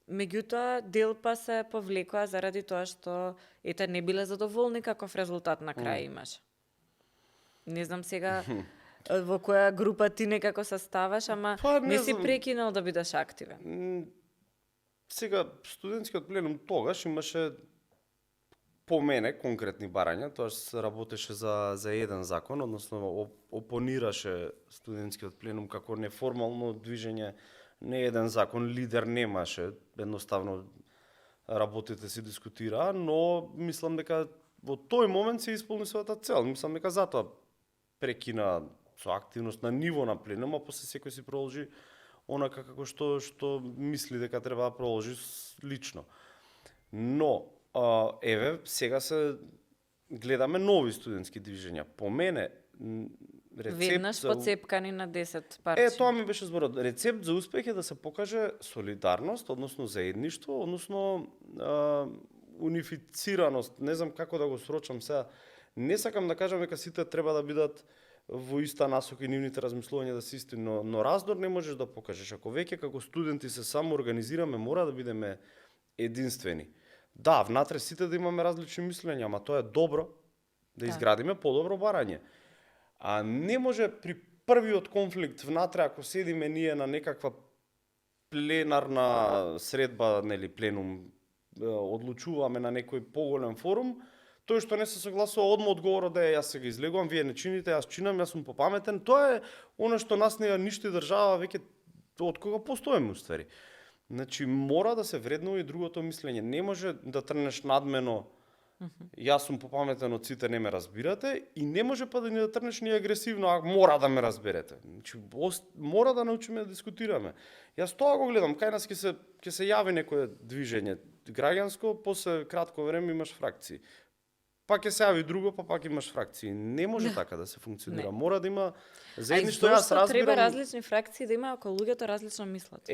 Меѓутоа, дел па се повлекоа заради тоа што ете не биле задоволни каков резултат на крај имаш. Не знам сега во која група ти некако се ставаш, ама не си прекинал да бидеш активен. Сега, студентскиот пленум тогаш имаше по мене конкретни барања, тоа се работеше за еден закон, односно опонираше студентскиот пленум како неформално движење, не еден закон, лидер немаше, едноставно работите се дискутираа, но мислам дека во тој момент се исполни својата цел. Мислам дека затоа прекина со активност на ниво на пленум, а после секој си продолжи онака како што мисли дека треба да продолжи лично. Но еве сега се гледаме нови студентски движења. По мене веднаш поцепкани на 10 парчи. Тоа ми беше зборот. Рецепт за успех е да се покаже солидарност, односно заедништво, односно унифицираност. Не знам како да го срочам сега. Не сакам да кажам дека сите треба да бидат во иста насока и нивните размислувања да се исти, но раздор не можеш да покажеш. Ако веќе како студенти се само организираме, мора да бидеме единствени. Да, внатре сите да имаме различни мислења, ама тоа е добро да изградиме подобро барање. А не може при првиот конфликт внатре, ако седиме ние на некаква пленарна средба, нели пленум, одлучуваме на некој поголем форум, тој што не се согласува одма одговорот да јас сега излегувам, вие не чините, јас чинам, јас сум попаметен. Тоа е она што нас не ништи држава веќе од кога постоиме уствари. Значи мора да се вреднува и другото мислење. Не може да трнеш надмено јас сум попаметен од сите, не ме разбирате, и не може па да ни да трнеш ни агресивно, а мора да ме разберете. Значи мора да научиме да дискутираме. Јас тоа го гледам, кај нас ќе се јави некое движење граѓанско, после кратко време имаш фракции. Па ќе се јави друго, па пак имаш фракции. Не може така да се функционира. Мора да има заедништо. Јас разбирам. Треба различни фракции да има ако луѓето различно мислат.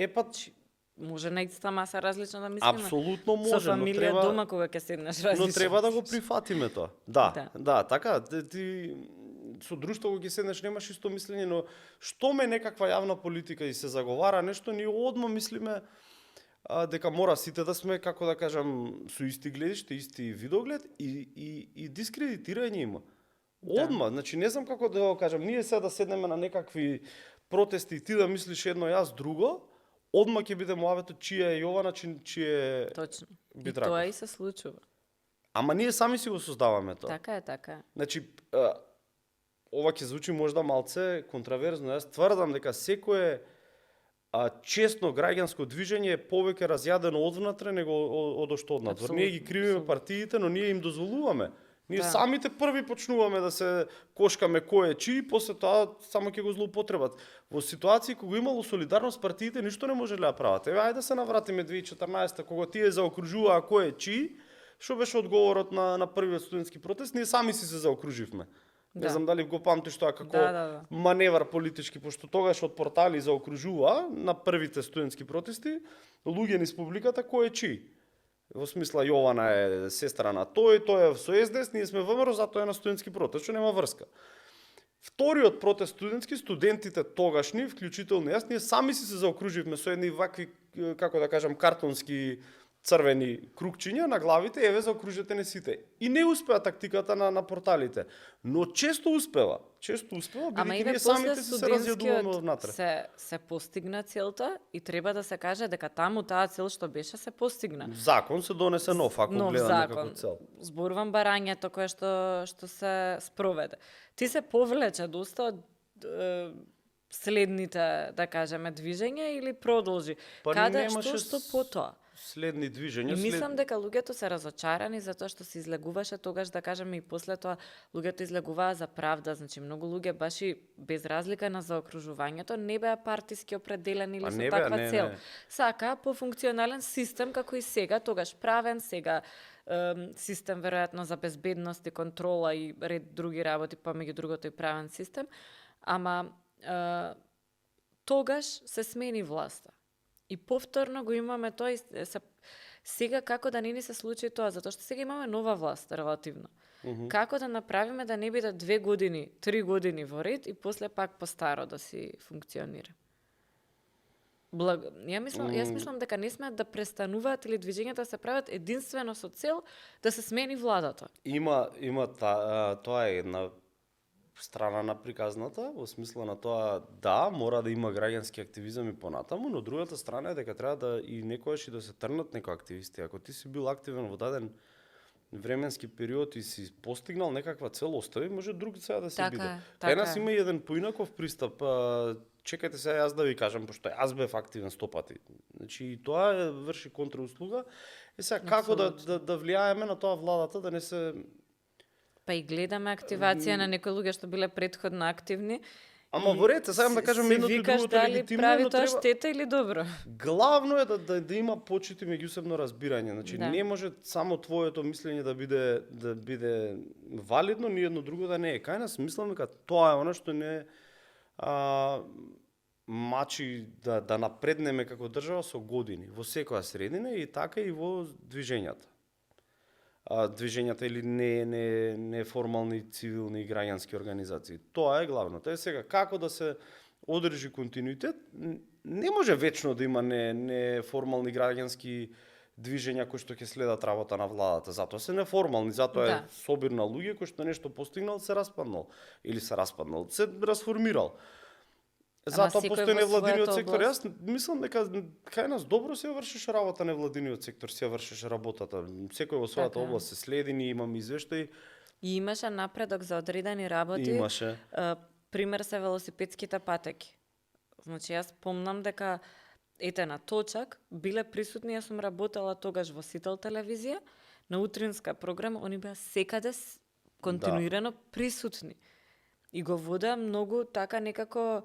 Може на иста маса различно да мислиме. Апсолутно може, со фамилија, но треба дома кога ќе седнеш различно. Но треба да го прифатиме тоа. Да, така, ти со друштво кога ќе седнеш немаш исто мислење, но што ме некаква јавна политика и се заговара нешто, ние одма мислиме дека мора сите да сме, како да кажам, со исти гледиште, исти видоглед и дискредитирање има. Одма, значи не знам како да го кажам, ние сега да седнеме на некакви протести и ти да мислиш едно, јас друго, одма ќе биде муавето чија е Јована, чија е Точно. Битраков. И тоа и се случува. Ама ние сами си го создаваме тоа. Така е, така е. Значи, ова ќе звучи можда малце контраверзно, јас тврдам дека секое честно граѓанско движење е повеќе разјадено одвнатре него од што однатвор. Ние ги кривиме партиите, но ние им дозволуваме. Ние самите први почнуваме да се кошкаме кој е чии, после тоа само ќе го злоупотребат. Во ситуации кога имало солидарност, партиите ништо не можеле да прават. Еве, ајде се навратиме 2014 кога тие заокружуваа кој е чии, што беше одговорот на првиот студентски протест, ние сами си се заокруживме. Не знам дали го памтиш тоа како маневар политички, пошто тогаш од портали заокружува на првите студентски протести луѓе низ публиката кој е чии. Во смисла Јована е сестра на тој е со СДС, ние сме ВМРО, затоа е на студентски протест, што нема врска. Вториот протест студентски, студентите тогашни, вклучително јас, ние сами си се заокруживме со едни вакви, како да кажам, картонски црвени крукчиња на главите, еве заокружете не сите. И не успеа тактиката на порталите, но често успева, бидејќи ние самите се разјадуваме однатре. Се постигна целта и треба да се каже дека таму таа цел што беше се постигна. Закон се донесе нов, ако гледаме како цел. Зборувам барањето кое што се спроведе. Ти се повлече доста од следните, да кажеме, движења или продолжи? Каде, што потоа? Следни движења. И мислам дека луѓето се разочарани затоа што се излегуваше тогаш, да кажеме, и после тоа луѓето излегуваа за правда, значи многу луѓе баш и без разлика на заокружувањето не беа партиски определени или со таква цел. Сака по функционален систем како и сега, тогаш правен, сега систем веројатно за безбедност и контрола и ред други работи, помеѓу другото и правен систем, ама тогаш се смени власта. И повторно го имаме тоа сега како да не ни се случи тоа, затоа што сега имаме нова власт релативно. Како да направиме да не биде 2 години, 3 години во ред и после пак по старо да си функционира. Јас мислам дека не смеат да престануваат или движењата да се прават единствено со цел да се смени владата. Тоа е една страна на приказната, во смисла на тоа, да, мора да има граѓански активизам и понатаму, но другата страна е дека треба да и некојаш и да се трнат некои активисти. Ако ти си бил активен во даден временски период и си постигнал некаква цел, остави, може друг сега да си биде. Кај нас има еден поинаков пристап. Чекајте сега јас да ви кажам, пошто јас бев активен 100 пати. Значи и тоа врши контрауслуга. Сега како да влијаеме на тоа владата да не се. Па и гледаме активација на некои луѓе што биле претходно активни. Ама во ред, сакам да кажам едното и другото легитимно, прави тоа штета или добро. Главно е да има почит и меѓусебно разбирање. Значи не може само твоето мислење да биде валидно, ни едно друго да не е. Кај нас мислам дека тоа е она што не мачи да напреднеме како држава со години, во секоја средина и така и во движењата. движењата или неформални цивилни и граѓански организации. Тоа е главното. Сега како да се одржи континуитет, не може вечно да има неформални граѓански движења кои што ќе следат работа на владата. Затоа се неформални, затоа е собир на луѓе кои што нешто постигнал, се распаднал или се расформирал. Затоа постои невладиниот сектор. Јас мислам дека кај нас добро се вршеше работа невладиниот сектор, се вршеше работата. Секој во својата област се следи, ние имаме извештаи. И имаше напредок за одредени работи. Имаше. Пример се велосипедските патеки. Значи јас помнам дека ете на точак биле присутни, јас сум работела тогаш во Сител телевизија, на утринска програма, они беа секаде континуирано присутни. И го водеа многу така некако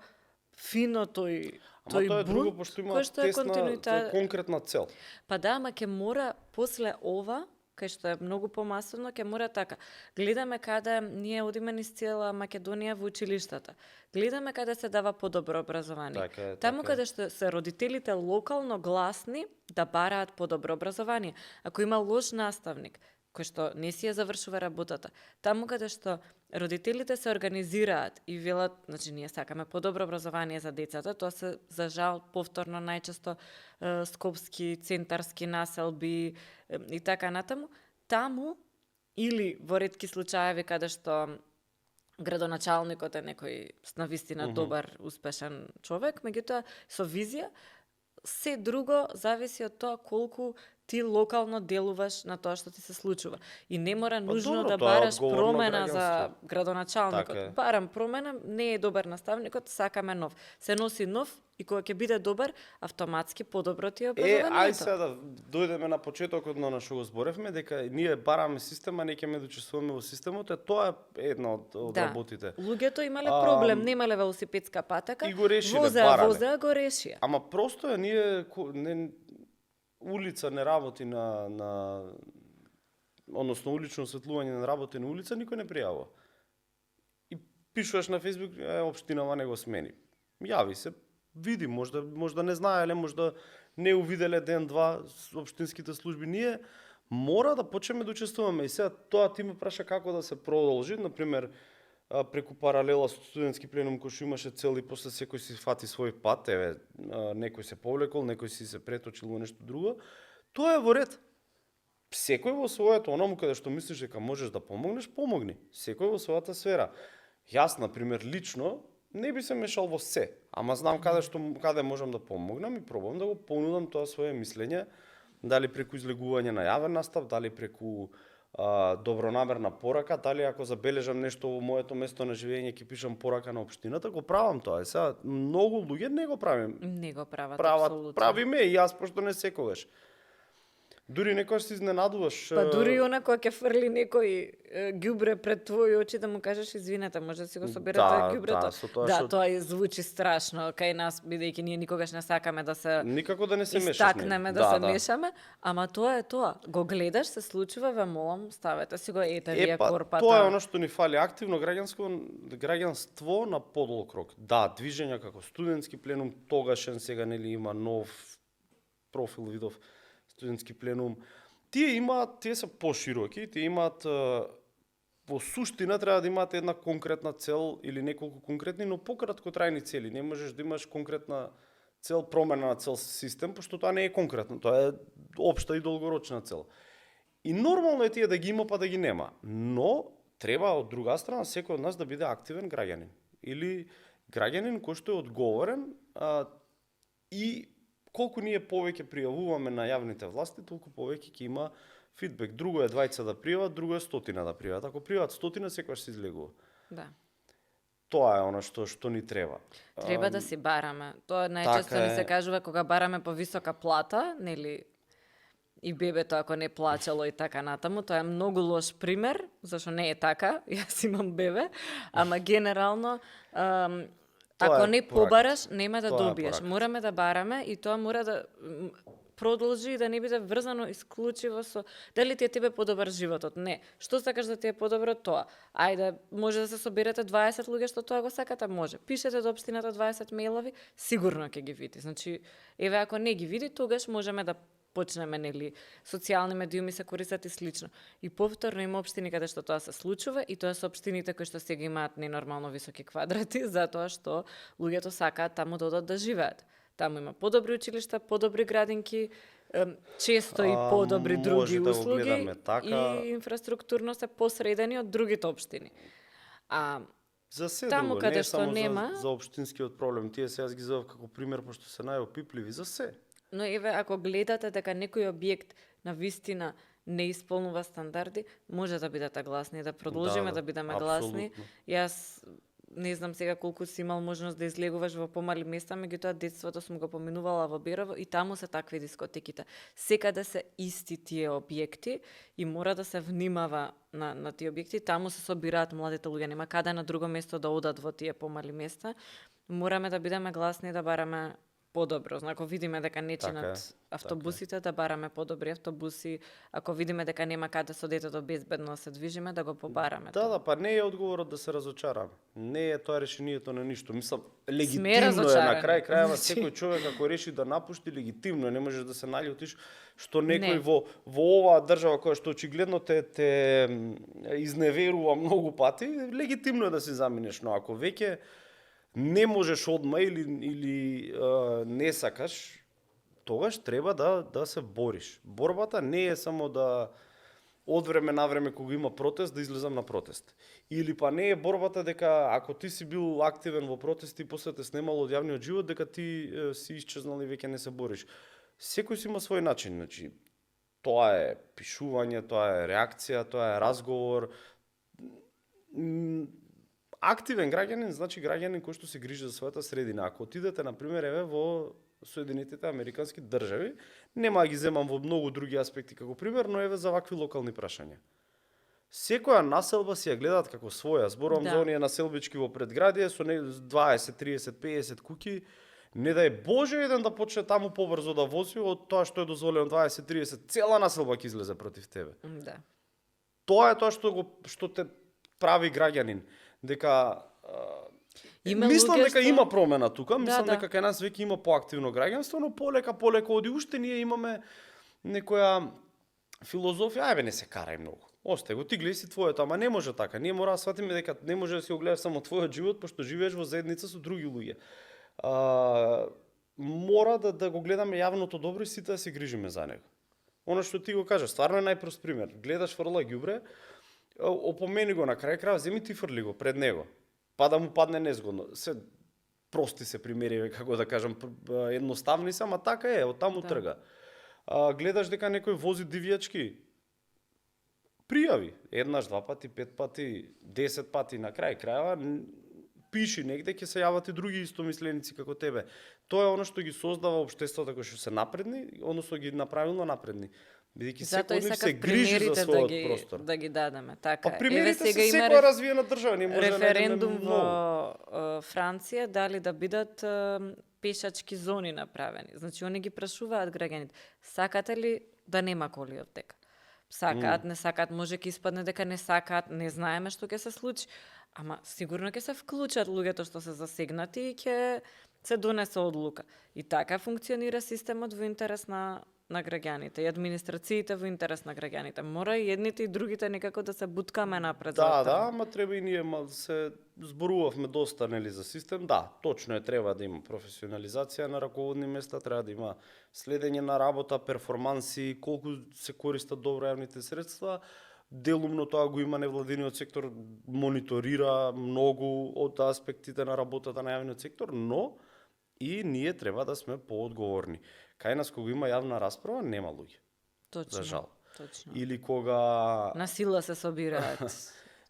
фино тој тоа е друго, пошто има тесна, конкретна цел. Па да, ама ќе мора после ова, кај што е многу помасовно, ќе мора така. Гледаме каде ние одиме низ цела Македонија во училиштата. Гледаме каде се дава подобро образование. Таму каде што се родителите локално гласни да бараат подобро образование. Ако има лош наставник, кој што не си ја завршува работата, таму каде што родителите се организираат и велат, значи ние сакаме подобро образование за децата, тоа се за жал повторно најчесто скопски, центарски населби и така натаму, таму или во ретки случаеви каде што градоначалникот е некој навистина добар, успешен човек, меѓутоа со визија, се друго зависи од тоа колку ти локално делуваш на тоа што ти се случува. И не мора нужно да бараш промена за градоначалникот. Барам промена, не е добар наставникот, сакаме нов. Се носи нов и кога ќе биде добар, автоматски подобро ти е образованието. Ај сега да дојдеме на почетокот на што го зборевме, дека ние бараме система, не ќе ме дочувствуваме во системот, тоа е една од работите. Луѓето имале проблем, немале велосипедска патека, и го решиле, барале. Возеа, го решија. Ама просто е ние улица не работи односно улично осветлување не работи на улица, никој не пријавува. И пишуваш на Facebook, општинава не го смени. Јави се, види, можда не знаеле, можда не увиделе ден-два општинските служби. Ние мора да почнеме да учествуваме. И сега тоа ти ме праша како да се продолжи, например, преку паралела студентски пленум кој што имаше цел и после секој си фати свој пат, некој се повлекол, некој си се преточил во нешто друго, тоа е во ред. Секој во своето оному каде што мислиш дека можеш да помогнеш, помогни. Секој во својата сфера. Јас, например, лично не би се мешал во се, ама знам каде можам да помогнам и пробувам да го понудам тоа свое мислење, дали преку излегување на јавен настав, дали преку добронамерна порака, дали ако забележам нешто во моето место на живење ќе пишам порака на општината, го правам тоа. Сега многу луѓе не го правим. Не го прават апсолутно. Правиме и јас пошто не секогаш. Дури некој се изненадуваш. Па дури она кој ќе фрли некој ѓубре пред твои очи да му кажеш извинете, може да си го соберете ѓубрето. Тоа звучи страшно кај нас, бидејќи ние никогаш не сакаме да се никако да не се мешаш. Истакнеме да се мешаме, ама тоа е тоа. Го гледаш, се случува, ве молам, ставете си го вие корпата. Тоа е она што ни фали, активно граѓанство на подолг рок. Да, движења како студентски пленум, тогашен сега нели има нов профил видов студентски пленум, тие се пошироки, тие имаат во суштина треба да имаат една конкретна цел или неколку конкретни, но пократкотрајни цели. Не можеш да имаш конкретна цел, промена на цел систем, пошто тоа не е конкретно, тоа е општа и долгорочна цел. И нормално е тие да ги има па да ги нема, но треба од друга страна секој од нас да биде активен граѓанин или граѓанин кој што е одговорен и колку ние повеќе пријавуваме на јавните власти, толку повеќе ќе има фидбек. Друго е 20 да пријават, друго е 100 да пријават. Ако пријават 100, секогаш се излегува. Да. Тоа е она што ни треба. Треба да си бараме. Тоа најчесто ни се кажува кога бараме повисока плата, нели, и бебето ако не плачало и така натаму, тоа е многу лош пример, зашто не е така, јас имам бебе, ама генерално ако не побараш, нема да добиеш. Мораме да бараме и тоа мора да продолжи и да не биде врзано исклучиво со дали ти е тебе подобар животот. Не. Што сакаш да ти е подобро тоа? Ајде, може да се соберете 20 луѓе што тоа го сакате, може. Пишете до општината 20 мејлови, сигурно ќе ги види. Значи, еве ако не ги види, тогаш можеме да почнеме, нели, социјални медиуми се користат и слично. И повторно има општини каде што тоа се случува и тоа се општините кои што сега имаат ненормално високи квадрати, затоа што луѓето сакаат таму да одат да живеат. Таму има подобри училишта, подобри градинки, често и подобри други да услуги така, и инфраструктурно се посредени од другите општини. За се таму друго, каде не што само нема, за општинскиот проблем. Тие сега ги зовав како пример, пошто се најопипливи за се. но еве ако гледате дека некој објект на вистина не исполнува стандарди, може да бидете гласни, да продолжиме да бидеме гласни. Јас не знам сега колку си имал можност да излегуваш во помали места, меѓутоа детството сум го поминувала во Берово и таму се такви дискотеките. Секаде се исти тие објекти и мора да се внимава на тие објекти. Таму се собираат младите луѓе, нема каде на друго место да одат во тие помали места. Мораме да бидеме гласни да бараме подобро. Ако видиме дека не чинат автобусите, да бараме подобри автобуси. Ако видиме дека нема каде со детето безбедно да се движиме, да го побараме. Да, па не е одговорот да се разочараме. Не е тоа решението на ништо. Мислам, Сме легитимно е разочарани. на крај крајава секој човек ако реши да напушти, легитимно е, не можеш да се наљутиш што некој во оваа држава која што очигледно те изневерува многу пати, легитимно е да се заминеш, но ако веќе не можеш одма или не сакаш, тогаш треба да се бориш. Борбата не е само да од време на време кога има протест да излезам на протест. Или па не е борбата дека ако ти си бил активен во протести и после те снемало од јавниот живот дека ти си исчезнал и веќе не се бориш. Секој си има свој начин, значи тоа е пишување, тоа е реакција, тоа е разговор. Активен граѓанин значи граѓанин кој што се грижи за својата средина. Ако отидете на пример еве во Соединетите Американски држави, нема да ги земам во многу други аспекти како пример, но еве за вакви локални прашања. Секоја населба си ја гледаат како своја. Зборувам за оние населбички во предградие со 20, 30, 50 куќи. Не дај Боже еден да почне таму побрзо да вози од тоа што е дозволено 20, 30, цела населба ќе излезе против тебе. Да. Тоа е тоа што те прави граѓанин. Дека мислам дека има промена тука, мислам дека кај нас веќе има поактивно граѓанство, но полека оди. Уште ние имаме некоја филозофија, ајбе не се карај многу. Остај го, ти гледај си твоето, ама не може така. Ние мора да сватиме дека не може да си го гледаш само твојот живот, пошто живееш во заедница со други луѓе. Мора да го гледаме јавното добро и сите да се грижиме за него. Оно што ти го кажеш, стварно е најпрост пример. Гледаш фрла ѓубре, опомени го на крај крај, земи ти фрли го пред него. Па да му падне незгодно. Се прости се примери, како да кажам, едноставни се, ама така е, од таму трга. Гледаш дека некој вози дивијачки, пријави еднаш, 2 пати, 5 пати, 10 пати, на крај крајава пиши негде, ќе се јават и други истомисленици како тебе. Тоа е оно што ги создава општеството кои што се напредни, односно ги направилно напредни. Бидејќи секој од нив се грижи за својот простор. Да ги дадеме, така. Па примерите се секоја развиена држава, не може референдум во Франција дали да бидат пешачки зони направени. Значи они ги прашуваат граѓаните, сакате ли да нема коли од дека? Сакаат, не сакаат, може ќе испадне дека не сакаат, не знаеме што ќе се случи. Ама сигурно ќе се вклучат луѓето што се засегнати и ќе се донесе одлука. И така функционира системот во интерес на граѓаните и администрациите во интерес на граѓаните. Мора и едните и другите некако да се буткаме напред. Да, ама треба и ние се зборувавме доста нели за систем. Да, точно е, треба да има професионализација на раководни места, треба да има следење на работа, перформанси, колку се користат добро јавните средства. Делумно тоа го има невладиниот сектор, мониторира многу од аспектите на работата на јавниот сектор, но и ние треба да сме поодговорни. Кај нас кога има јавна расправа, нема луѓе. Точно. За жал. Точно. Или кога на сила се собираат.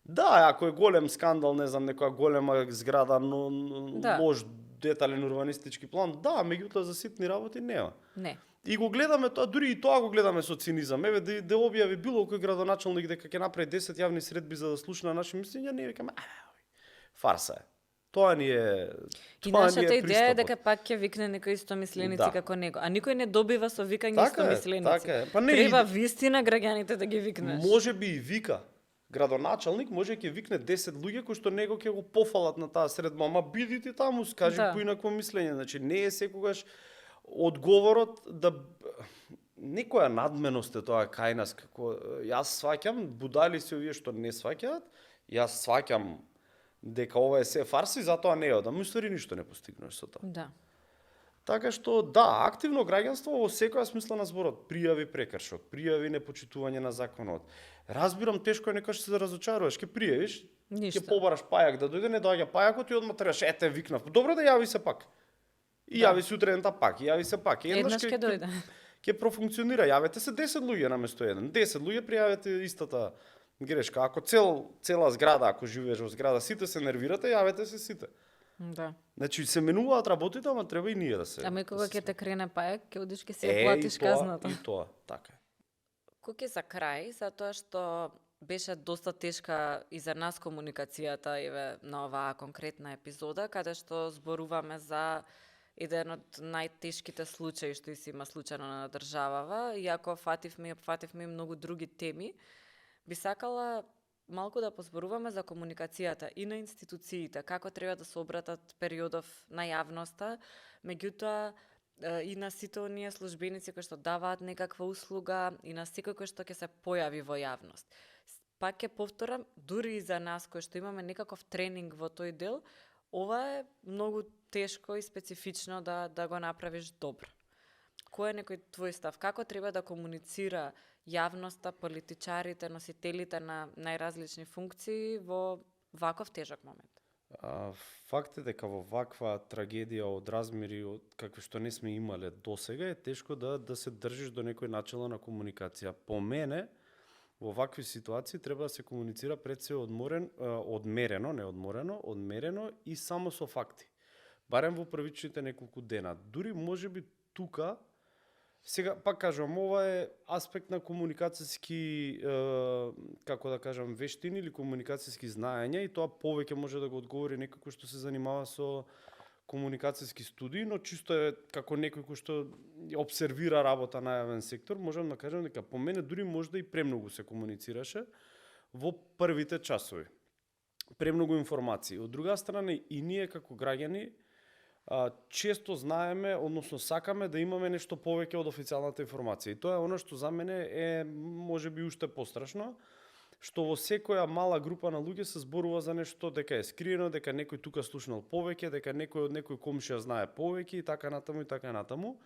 Да, ако е голем скандал, не знам, некоја голема зграда, но лош детален урбанистички план, да, меѓутоа за ситни работи нема. Не. И го гледаме тоа, дури и тоа го гледаме со цинизам. Еве да објави било кој градоначалник дека ќе направи 10 јавни средби за да слуша на наши мислења, ние викаме, фарса е. Тоа ни е. И нашата идеја е дека пак ќе викне некои истомисленици како него, а никој не добива со викање истомисленици. Така е. Па не, треба вистина граѓаните да ги викнеш. Може би и вика. Градоначалник може ќе викне 10 луѓе кои што него ќе го пофалат на таа средба, ама бидите таму, скажи поинакво мислење. Значи не е секогаш одговорот да некоја надменост е тоа кај нас, како јас сваќам, будали се овие што не сваќаат, јас сваќам дека ова е се фарси, затоа не одам, уствари ништо не постигнуваш со тоа. Да. Така што да, активно граѓанство во секоја смисла на зборот, пријави прекршок, пријави непочитување на законот. Разбирам, тешко е некој што се разочаруваш, ќе пријавиш, ќе побараш пајак да дојде, не доаѓа пајакот и одма требаш, ете викнав. Добро да јави се пак. И јави се утредента пак, и јави се пак. Еднаш ќе дојде. Ќе профункционира, јавете се 10 луѓе наместо еден. 10 луѓе пријавете истата грешка. Ако цела зграда, ако живееш во зграда, сите се нервирате, јавете се сите. Да. Значи се менуваат работите, ама треба и ние да се. Ама и кога ќе те крене пајак, ќе одиш ќе си ја платиш казната. И тоа, така е. Кој за крај, затоа што беше доста тешка и за нас комуникацијата на оваа конкретна епизода, каде што зборуваме за еден од најтешките случаи што се има случајно на државава, иако фативме и многу други теми, би сакала малку да позборуваме за комуникацијата и на институциите, како треба да се обратат периодов на јавноста, меѓутоа и на сите оние службеници кои што даваат некаква услуга и на секој кој што ќе се појави во јавност. Пак ќе повторам, дури и за нас кои што имаме некаков тренинг во тој дел, ова е многу тешко и специфично да го направиш добро. Кој е некој твој став? Како треба да комуницира јавноста, политичарите, носителите на најразлични функции во ваков тежок момент? Факт е дека во ваква трагедија од размери од какви што не сме имале досега е тешко да се држиш до некој начало на комуникација. По мене, во вакви ситуации треба да се комуницира пред се одмерено и само со факти. Барем во првичните неколку дена. Дури можеби тука, сега пак кажувам, ова е аспект на комуникацијски, како да кажам, вештини или комуникацијски знаења и тоа повеќе може да го одговори некој кој што се занимава со комуникацијски студии, но чисто е како некој кој што обсервира работа на јавен сектор, можам да кажам дека по мене дури можда и премногу се комуницираше во првите часови. Премногу информации. Од друга страна и ние како граѓани често знаеме, односно сакаме да имаме нешто повеќе од официјалната информација. И тоа е оно што за мене е можеби уште пострашно, што во секоја мала група на луѓе се зборува за нешто дека е скриено, дека некој тука слушнал повеќе, дека некој од некој комшија знае повеќе и така натаму.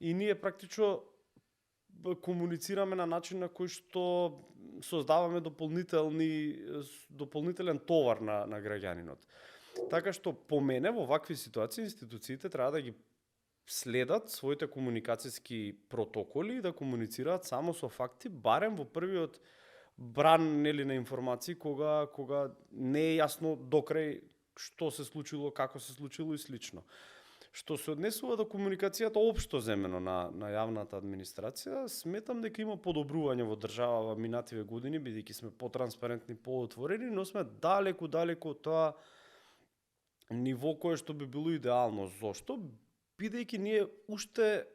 И ние практично комуницираме на начин на кој што создаваме дополнителен товар на граѓанинот. Така што по мене во вакви ситуации институциите треба да ги следат своите комуникацијски протоколи и да комуницираат само со факти, барем во првиот бран на информации кога не е јасно докрај што се случило, како се случило и слично. Што се однесува до комуникацијата општо земено на јавната администрација, сметам дека има подобрување во држава во минативе години, бидејќи сме потранспарентни, поотворени, но сме далеку од тоа ниво кое што би било идеално. Зошто? Бидејќи ние уште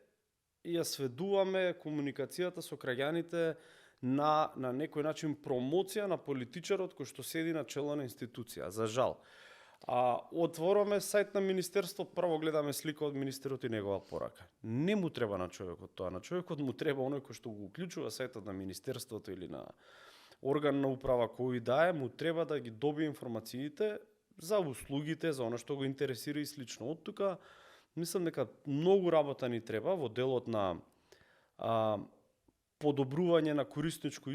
ја сведуваме комуникацијата со граѓаните на некој начин промоција на политичарот кој што седи на чело на институција. За жал. Отворуваме сајт на министерство, прво гледаме слика од министерот и негова порака. Не му треба на човекот тоа. На човекот му треба оној кој што го уклучува сајтот на министерството или на орган на управа кој да е, му треба да ги добие информациите за услугите, за оно што го интересира и слично. Од тука, мислам дека многу работа ни треба во делот на подобрување на корисничко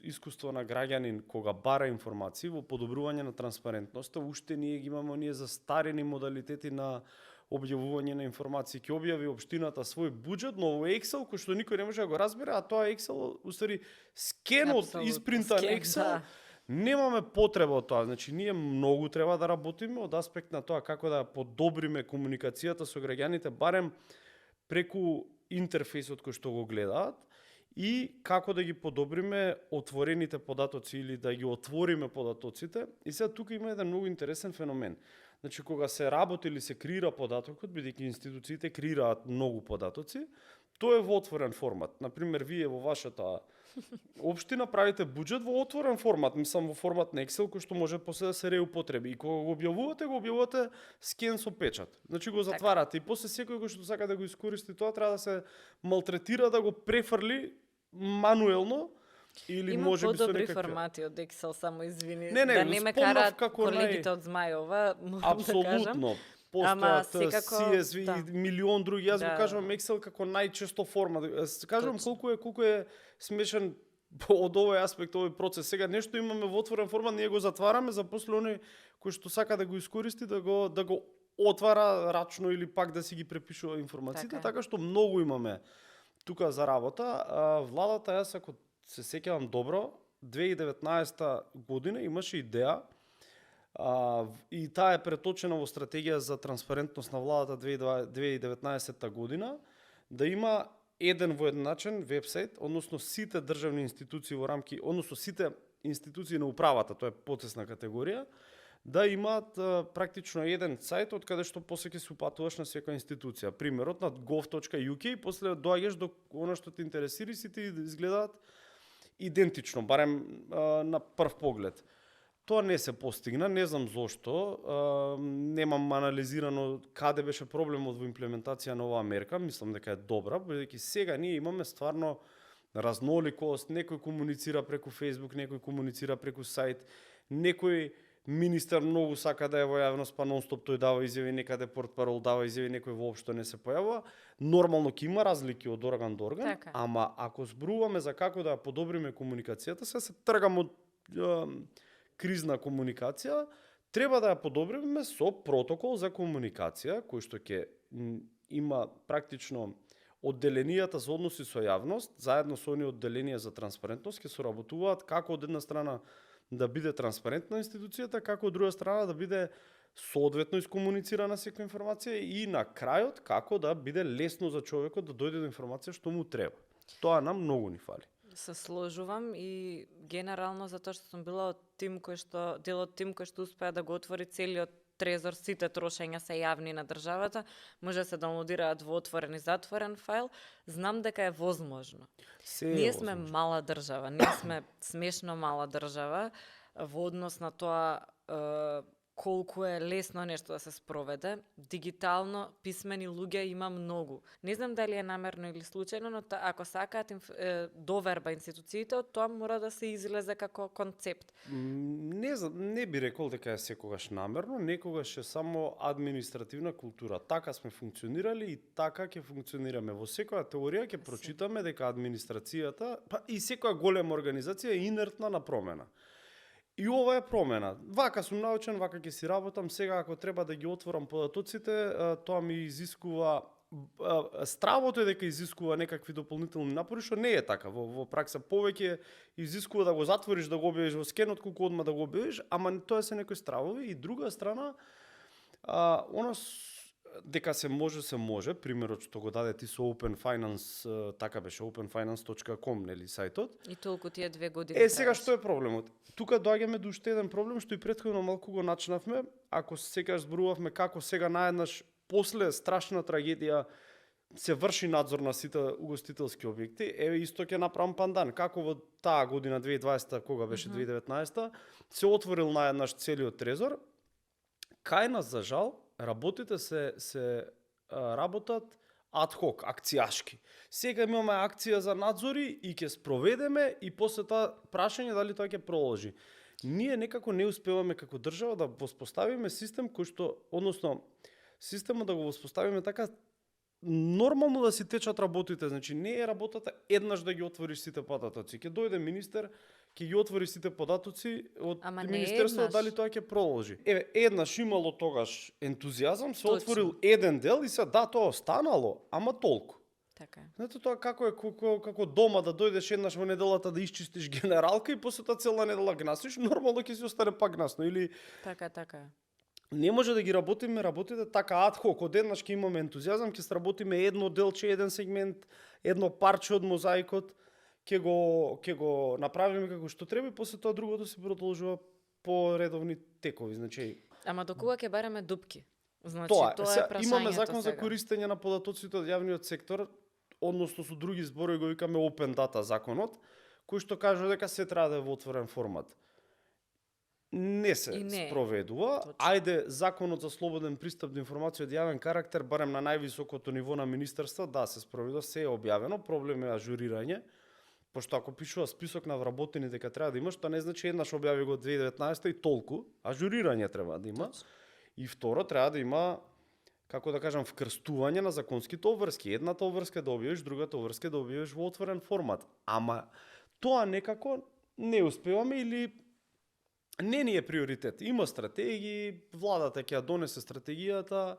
искуство на граѓанин кога бара информации, во подобрување на транспарентноста. Уште ние ги имаме оние застарени модалитети на објавување на информации. Ќе објави општината свој буџет, но во Excel, кој што никој не може да го разбере, а тоа Excel, уствари, скен од испринтан Excel, немаме потреба од тоа. Значи, ние многу треба да работиме од аспект на тоа како да подобриме комуникацијата со граѓаните, барем преку интерфејсот кој што го гледаат, и како да ги подобриме отворените податоци или да ги отвориме податоците. И сега тука има еден многу интересен феномен. Значи, кога се работи или се креира податокот, бидејќи институциите креираат многу податоци, Тоа е во отворен формат. Например, вие во вашата општина правите буџет во отворен формат, мислам во формат на Excel, кој што може после да се реупотреби. И кога го објавувате скен со печат. Значи го затварате и после секој кој што сака да го искористи тоа треба да се малтретира да го префрли мануелно или Има може би со подобри некакви формати од Excel, само извини, Не, да не ме спомнав караат како колегите од Змајова, морам да кажам. Апсолутно. Ама Постојат секако, CSV да. и милион други. Јас Да. го кажувам Excel како најчесто форма. Кажувам Точно. колку е смешен од овој аспект, овој процес. Сега нешто имаме во отворен формат, ние го затвараме за после оној кој што сака да го искористи да го отвара рачно или пак да си ги препишува информациите, така што многу имаме тука за работа. Владата, јас ако се сеќавам добро, 2019 година имаше идеја и таа е преточена во стратегија за транспарентност на владата 2019 година, да има еден воедначен вебсайт, односно сите државни институции во рамки, односно сите институции на управата, тоа е потесна категорија, да имаат практично еден сајт од каде што после ќе се упатуваш на секоја институција. Примерот на gov.uk, после доаѓаш до она што те интересира и сите изгледаат идентично, барем на прв поглед. Тоа не се постигна, не знам зошто, немам анализирано каде беше проблемот во имплементација на оваа мерка, мислам дека е добра, бидејќи сега ние имаме стварно разноликост, некој комуницира преку Facebook, некој комуницира преку сајт, некој министер многу сака да е во јавност, па нонстоп тој дава изјави, некаде портпарол дава изјави, некој воопшто не се појавува. Нормално ќе има разлики од орган до орган, Така. ама ако зборуваме за како да ја подобриме комуникацијата, се тргам од кризна комуникација, треба да ја подобриме со протокол за комуникација, кој што ќе има практично одделенијата за односи со јавност, заедно со оние одделенија за транспарентност, ќе соработуваат како од една страна да биде транспарентна институцијата, како од друга страна да биде соодветно искомуницирана секоја информација и на крајот како да биде лесно за човекот да дојде до информација што му треба. Тоа нам многу ни фали. Се сложувам и генерално затоа што сум била од тим дел од тим кој што успеа да го отвори целиот трезор, сите трошења се јавни на државата, може да се даунлодираат во отворен и затворен файл, знам дека е возможно. Ние сме мала држава, ние сме смешно мала држава во однос на тоа колку е лесно нешто да се спроведе. Дигитално писмени луѓе има многу. Не знам дали е намерно или случајно, но ако сакаат доверба институциите, од тоа мора да се излезе како концепт. Не би рекол дека е секогаш намерно, некогаш е само административна култура. Така сме функционирали и така ќе функционираме. Во секоја теорија ќе прочитаме дека администрацијата, па и секоја голема организација е инертна на промена. И ова е промена. Вака сум научен, вака ќе си работам. Сега ако треба да ги отворам податоците, тоа ми изискува стравото е дека изискува некакви дополнителни напори, што не е така. Во пракса повеќе изискува да го затвориш, да го објавиш во скенот, колку одма да го објавиш, ама тоа се некои стравови. И друга страна, дека се може, примерот што го даде ти со Open Finance, така беше openfinance.com, нели сајтот. И толку тие 2 години. Сега што е проблемот? Тука доаѓаме до уште еден проблем што и претходно малку го начнавме, ако сега зборувавме како сега наеднаш после страшна трагедија се врши надзор на сите угостителски објекти, еве исто ќе направам пандан, како во таа година 2020, кога беше 2019, се отворил наеднаш целиот трезор. Кај нас за жал работите се работат адхок, акцијашки. Сега имаме акција за надзори и ќе спроведеме и после тоа прашање дали тоа ќе продолжи. Ние некако не успеваме како држава да воспоставиме систем кој што, односно, системот да го воспоставиме така нормално да си течат работите, значи не е работата еднаш да ги отвориш сите податоци. Ќе дојде министер, ќе ги отвори сите податоци од министерството, дали тоа ќе продолжи. Еве, еднаш имало тогаш ентузијазам, се отворил еден дел и се тоа останало, ама толку. Така е. Знаете тоа како дома да дојдеш еднаш во неделата да исчистиш генералка и после тоа цела недела гнасиш, нормално ќе си остане пак гнасно или Така. Не може да ги работите така адхок, одеднаш ќе имаме ентузијазам, ќе сработиме едно делче, еден сегмент, едно парче од мозаикот, ќе го направиме како што треба и после тоа другото се продолжува по редовни текови, значи. Ама до кога ќе бараме дупки? Значи тоа е прашањето. Имаме закон за користење на податоците од јавниот сектор, односно со други зборови го викаме Open Data законот, кој што кажува дека се треба да е во отворен формат. Не се спроведува. Точно. Ајде, законот за слободен пристап до информација од јавен карактер, барем на највисокото ниво на министерство, да, се спроведува, се е објавено, проблем е ажурирање, пошто ако пишува список на вработени дека треба да имаш, тоа не значи еднаш објави го 2019 и толку, ажурирање треба да има. Точно. И второ, треба да има, како да кажам, вкрстување на законските обврски. Едната обврска да објавиш, другата обврска да објавиш во отворен формат. Ама тоа некако не успеваме или не ни е приоритет. Има стратегии, владата ќе ја донесе стратегијата,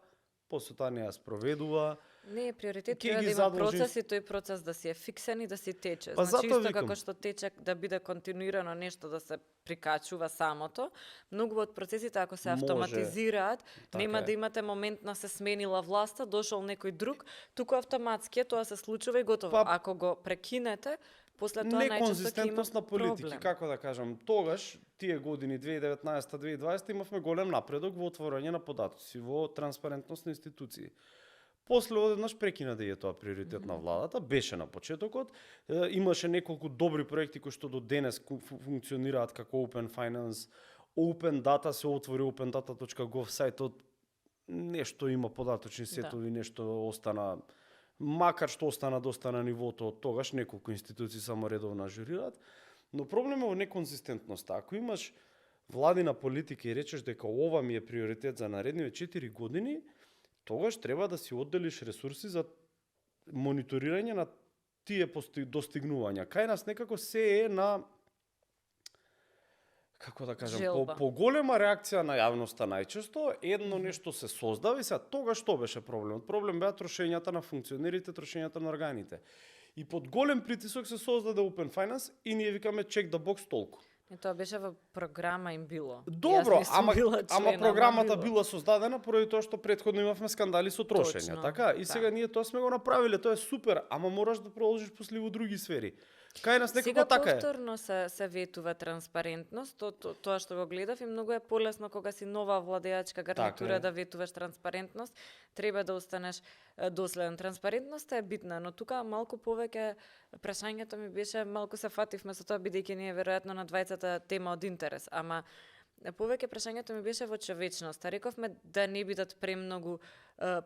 после тоа не ја спроведува. Не е приоритет, Ке треба ги да има задолжи- процес и тој процес да си е фиксен и да си тече. Па Значи затоа исто викам. како што тече да биде континуирано нешто да се прикачува самото, многу од процесите ако се Може. автоматизираат, Така нема е. да имате момент на се сменила власта, дошол некој друг, туку автоматски тоа се случува и готово. Па, Ако го прекинете, после тоа најчесто ќе има Неконзистентност на политики, проблем. како да кажам. Тогаш, тие години 2019-2020 имавме голем напредок во отворање на податоци, во транспарентност на институции. После одеднаш прекина да е тоа приоритет на владата, беше на почетокот. Имаше неколку добри проекти кои што до денес функционираат како Open Finance, Open Data се отвори opendata.gov сајтот, нешто има податочни сетови, нешто остана, макар што остана доста на нивото од тогаш, неколку институции само редовно ажурираат, но проблем е во неконзистентноста. Ако имаш владина политика и речеш дека ова ми е приоритет за наредните 4 години, тогаш треба да си одделиш ресурси за мониторирање на тие достигнувања. Кај нас некако се е на, како да кажам, Желба. по голема реакција на јавноста најчесто, едно нешто се создава и сега тогаш што беше проблемот? Проблем беа трошењата на функционерите, трошењата на органите. И под голем притисок се создаде Open Finance и ние викаме check the box толку. И тоа беше во програма им било. Добро, Јас не сум била ама член, програмата било. била создадена поради тоа што претходно имавме скандали со трошење, Точно, така? И да. сега ние тоа сме го направиле, тоа е супер, ама мораш да продолжиш после во други сфери. Кај нас некако Сега така е. повторно се ветува транспарентност, тоа што го гледав и многу е полесно кога си нова владеачка гарнитура Така е. да ветуваш транспарентност, треба да останеш доследен. Транспарентноста е битна, но тука малку повеќе прашањето ми беше, малку се фативме со тоа бидејќи ние веројатно на двајцата тема од интерес, ама повеќе прашањето ми беше во човечноста. Рековме да не бидат премногу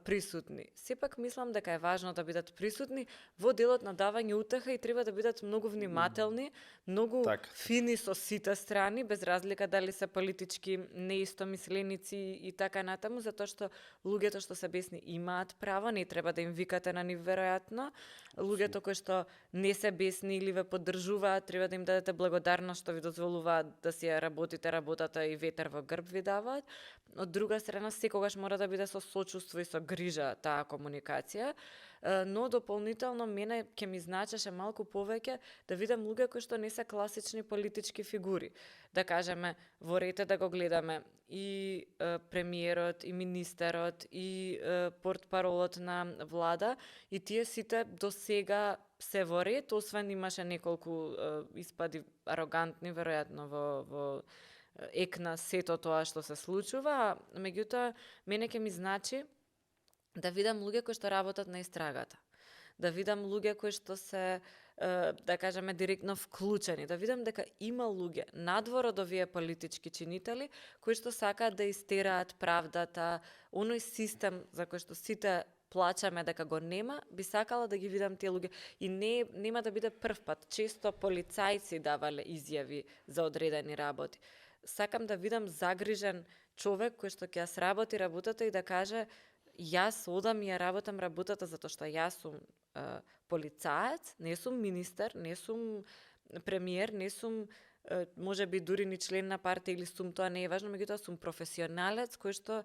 присутни. Сепак мислам дека е важно да бидат присутни во делот на давање утеха и треба да бидат многу внимателни, многу Така. фини со сите страни, без разлика дали се политички неистомисленици и така натаму, затоа што луѓето што се бесни имаат право, не треба да им викате на нив веројатно. Луѓето кои што не се бесни или ве поддржуваат, треба да им дадете благодарност што ви дозволуваат да си ја работите работата и ветер во грб ви даваат. Од друга страна, секогаш мора да биде со сочувство и со грижа таа комуникација, но дополнително мене ќе ми значеше малку повеќе да видам луѓе кои што не се класични политички фигури. Да кажеме, во рете да го гледаме и премиерот, и министерот, и портпаролот на влада, и тие сите до сега се во ред, освен имаше неколку испади арогантни, веројатно во екна сето тоа што се случува, меѓутоа мене ќе ми значи да видам луѓе кои што работат на истрагата, да видам луѓе кои што се, да кажеме, директно вклучени, да видам дека има луѓе надвор од овие политички чинители кои што сакаат да истераат правдата, оној систем за кој што сите плачаме дека го нема, би сакала да ги видам тие луѓе. И нема да биде прв пат. Често полицајци давале изјави за одредени работи. Сакам да видам загрижен човек кој што ќе ја сработи работата и да каже јас одам и ја работам работата затоа што јас сум полицаец, не сум министер, не сум премиер, не сум може би дури ни член на партија или сум, тоа не е важно, меѓутоа сум професионалец кој што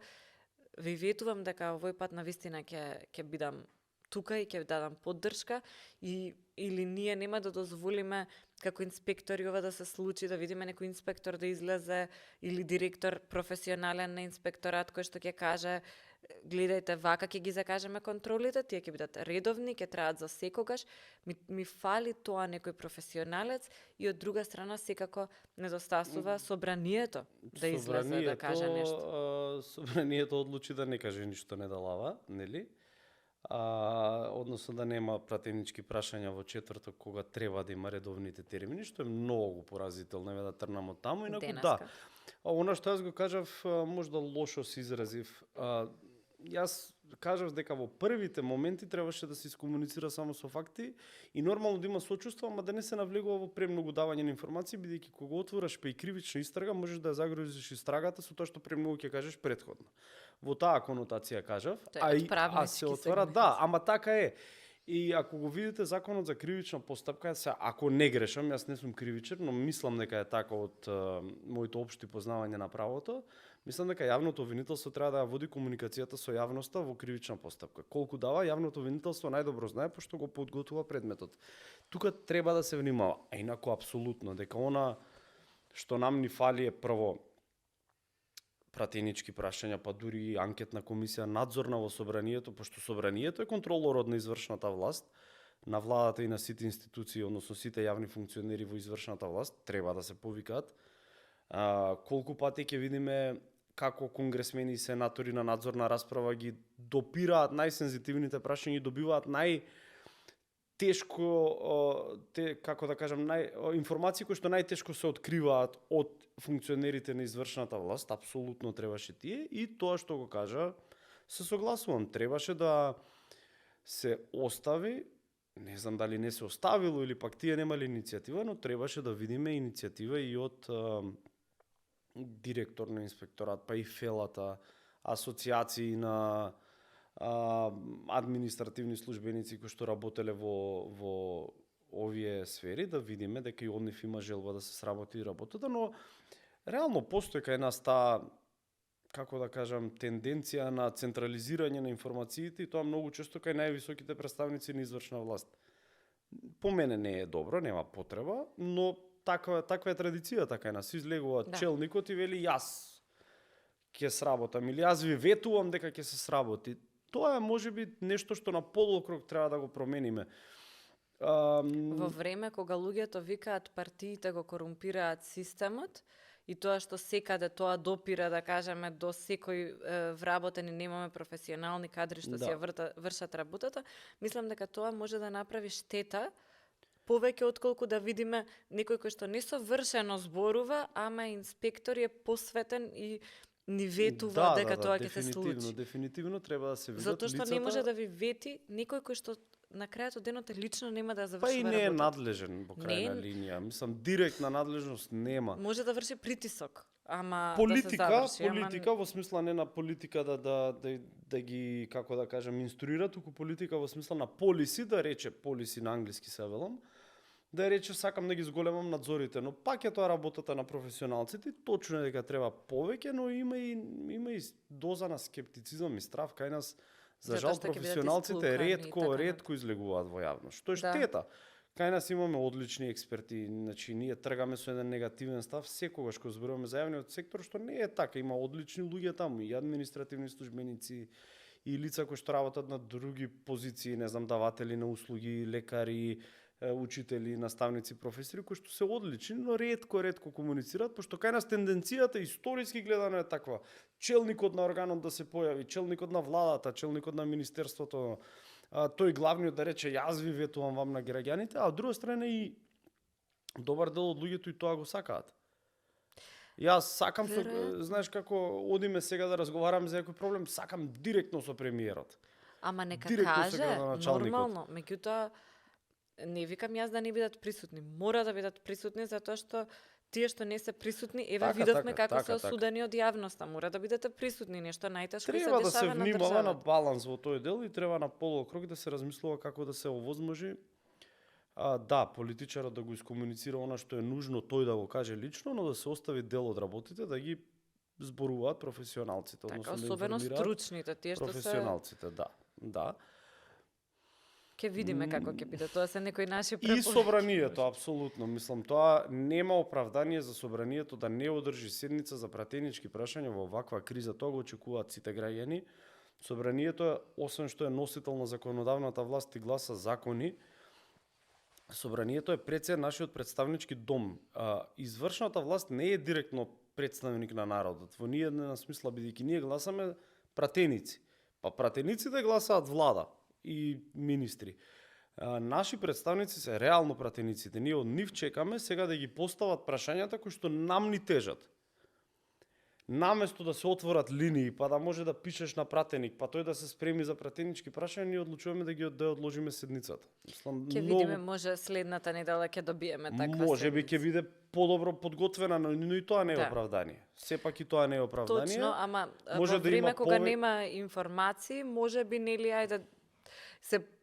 ви ветувам дека овој пат навистина ќе бидам тука и ќе дадам поддршка или ние нема да дозволиме како инспектори ова да се случи, да видиме некој инспектор да излезе или директор професионален на инспекторат кој што ќе каже гледајте вака ќе ги закажеме контролите, тие ќе бидат редовни, ќе траат за секогаш. Ми фали тоа некој професионалец и од друга страна секако недостасува собранието да излезе да каже нешто. Собранието одлучи да не каже ништо, не да лава, нели? односно да нема пратенички прашања во четврток кога треба да има редовните термини, што е многу поразително, еве да трнам од таму, инаку да. Денеска. Она што јас го кажав, можда лошо се изразив. Јас кажав дека во првите моменти требаше да се искомуницира само со факти и нормално да има сочувство, ама да не се навлегува во премногу давање на информации, бидејќи кога отвораш па и кривична истрага, можеш да ја загрозиш истрагата со тоа што премногу ќе кажеш претходно. Во таа конотација кажав, се отвора, да, ама така е. И ако го видите законот за кривична постапка, ако не грешам, јас не сум кривичар, но мислам дека е така од моите општи познавања на правото, мислам дека јавното обвинителство треба да ја води комуникацијата со јавноста во кривична постапка. Колку дава, јавното обвинителство најдобро знае, пошто го подготвува предметот. Тука треба да се внимава, а инаку апсолутно, дека она што нам ни фали е прво пратенички прашања, па дури и анкетна комисија надзорна во собранието, пошто собранието е контролорот на извршната власт, на владата и на сите институции, односно сите јавни функционери во извршната власт, треба да се повикаат. Колку пати ќе видиме како конгресмени и сенатори на надзорна расправа ги допираат најсензитивните прашања и добиваат како да кажам, информации кои што најтешко се откриваат од функционерите на извршната власт, апсолутно требаше тие, и тоа што го кажа, се согласувам, требаше да се остави, не знам дали не се оставило или пак тие немале иницијатива, но требаше да видиме иницијатива и од директор на инспекторат, па и фелата, асоциации на административни службеници кои што работеле во овие сфери, да видиме дека и од нив има желба да се сработи работата, но реално постои кај нас таа, како да кажам, тенденција на централизирање на информациите и тоа многу често кај највисоките представници на извршна власт. По мене не е добро, нема потреба, но таква е традицијата кај нас. Излегува челникот и вели јас ќе сработам или јас ви ветувам дека ќе се сработи. Тоа е можеби нешто што на полукруг треба да го промениме. Во време кога луѓето викаат партиите го корумпираат системот и тоа што секаде тоа допира, да кажеме, до секој вработен и немаме професионални кадри што си ја вршат работата, мислам дека тоа може да направи штета повеќе отколку да видиме некој кој што несовршено зборува, ама инспектор е посветен и ни ветува дека тоа ќе се случи. Дефинитивно треба да се видат затоа што лицата. Не може да ви вети некој кој што на крајот од денот лично нема да завршува работа. Па и не е работа. надлежен во крајна линија. Мислам, директна надлежност нема. Може да врши притисок, ама политика, да се заврши. Политика во смисла не на политика да ги, како да кажам, инструира, туку политика во смисла на полиси, да рече полиси на англиски се велам, да рече сакам да ги зголемам надзорите, но пак е тоа работата на професионалците, точно е дека треба повеќе, но има и доза на скептицизам и страв кај нас. За жал професионалците ретко излегуваат во јавност, што е штета. Кај нас имаме одлични експерти, значи ние тргаме со еден негативен став секогаш кога зборуваме за јавниот сектор, што не е така, има одлични луѓе таму и административни службеници и лица кои што работат на други позиции, не знам, даватели на услуги, лекари, учители, наставници, професори, кои што се одлични, но ретко комуницираат, пошто кај нас тенденцијата историски гледано е таква. Челникот на органот да се појави, челникот на владата, челникот на министерството, тој главниот да рече јас ви ветувам вам на граѓаните, а од друга страна и добар дел од луѓето и тоа го сакаат. Јас сакам знаеш како одиме сега да разговараме за некој проблем, сакам директно со премиерот. Ама нека каже нормално, меѓутоа не викам јас да не бидат присутни. Мора да бидат присутни затоа што тие што не се присутни, видовме како се осудени од јавноста. Мора да бидете присутни, нешто најтешко се дешава на државата. Треба да се внимава на баланс во тој дел и треба на полуокруг да се размислува како да се овозможи. Да, политичарот да го искомуницира она што е нужно тој да го каже лично, но да се остави дел од работите да ги зборуваат професионалците, така, особено стручните, тие што се професионалците, да. Ќе видиме како ќе биде, тоа се некои наши препорачи. И собранието, апсолутно. Мислам, тоа нема оправдание за собранието да не одржи седница за пратенички прашања во ваква криза, тоа го очекуваат сите граѓани. Собранието, освен што е носител на законодавната власт и гласа закони, собранието е пред нашиот представнички дом. Извршната власт не е директно представник на народот. Во ниедна смисла, бидејќи ние гласаме пратеници. Па пратениците гласаат влада. и министри. Наши представници се реално пратениците. Ние од нив чекаме сега да ги постават прашањата кои што нам ни тежат. Наместо да се отворат линии, па да може да пишеш на пратеник, па тој да се спреми за пратенички прашања, ние одлучуваме да ги одложиме седницата. Ќе видиме, може следната недела ќе добиеме таква Може би седница. ќе биде подобро подготвена, но и тоа не е Да. оправдание. Сепак и тоа не е оправдание. Точно, ама Може во да време има кога нема информации, може би нели ајде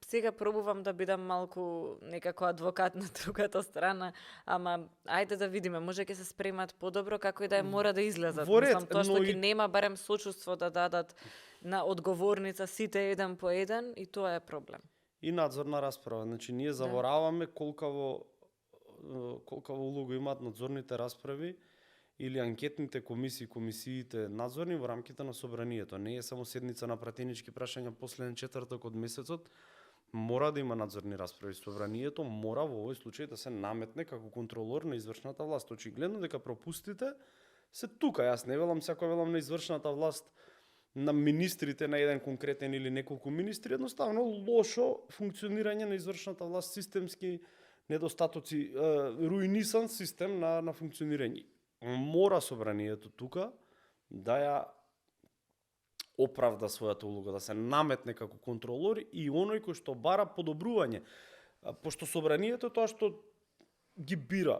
сега пробувам да бидам малку некако адвокат на другата страна, ама ајде да видиме, може ќе се спремат подобро како и да е мора да излезат. Во ред, Мислам, тоа што но ќе и- нема барем сочувство да дадат на одговорница сите еден по еден и тоа е проблем. И надзорна расправа. Значи, ние забораваме колкаво улога имаат надзорните расправи или анкетните комисии, комисиите надзорни во рамките на собранието. Не е само седница на пратенички прашања последен четврток од месецот. Мора да има надзорни расправи. Собранието мора во овој случај да се наметне како контролор на извршната власт. Очигледно дека пропустите се тука. Јас не велам секој велам на извршната власт, на министрите, на еден конкретен или неколку министри, едноставно лошо функционирање на извршната власт, системски недостатоци, руинисан систем на функционирање. Мора собранието тука да ја оправда својата улога, да се наметне како контролор и оној кој што бара подобрување. Пошто собранието е тоа што ги бира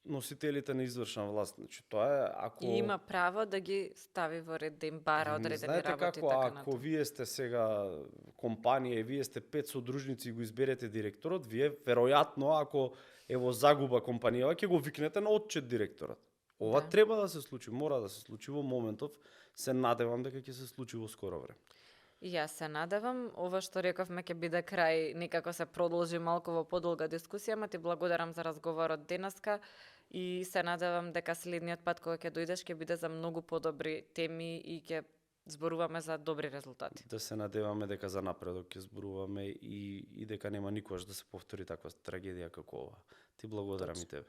носителите на извршна власт. Значи, тоа е ако... И има право да ги стави во ред, да им бара одредени Знаете работи како, така ако натаму. вие сте сега компанија и вие сте 5 содружници и го изберете директорот, вие веројатно ако е во загуба компанијава ќе го викнете на отчет директорот. Ова Да. треба да се случи, мора да се случи во моментов. Се надевам дека ќе се случи во скоро време. И јас се надевам, ова што рековме ќе биде крај, некако се продолжи малку во подолга дискусија, ама ти благодарам за разговорот денеска и се надевам дека следниот пат кога ќе дојдеш ќе биде за многу подобри теми и ќе зборуваме за добри резултати. Да се надеваме дека за напредок ќе зборуваме и дека нема никогаш да се повтори таква трагедија како ова. Ти благодарам и тебе.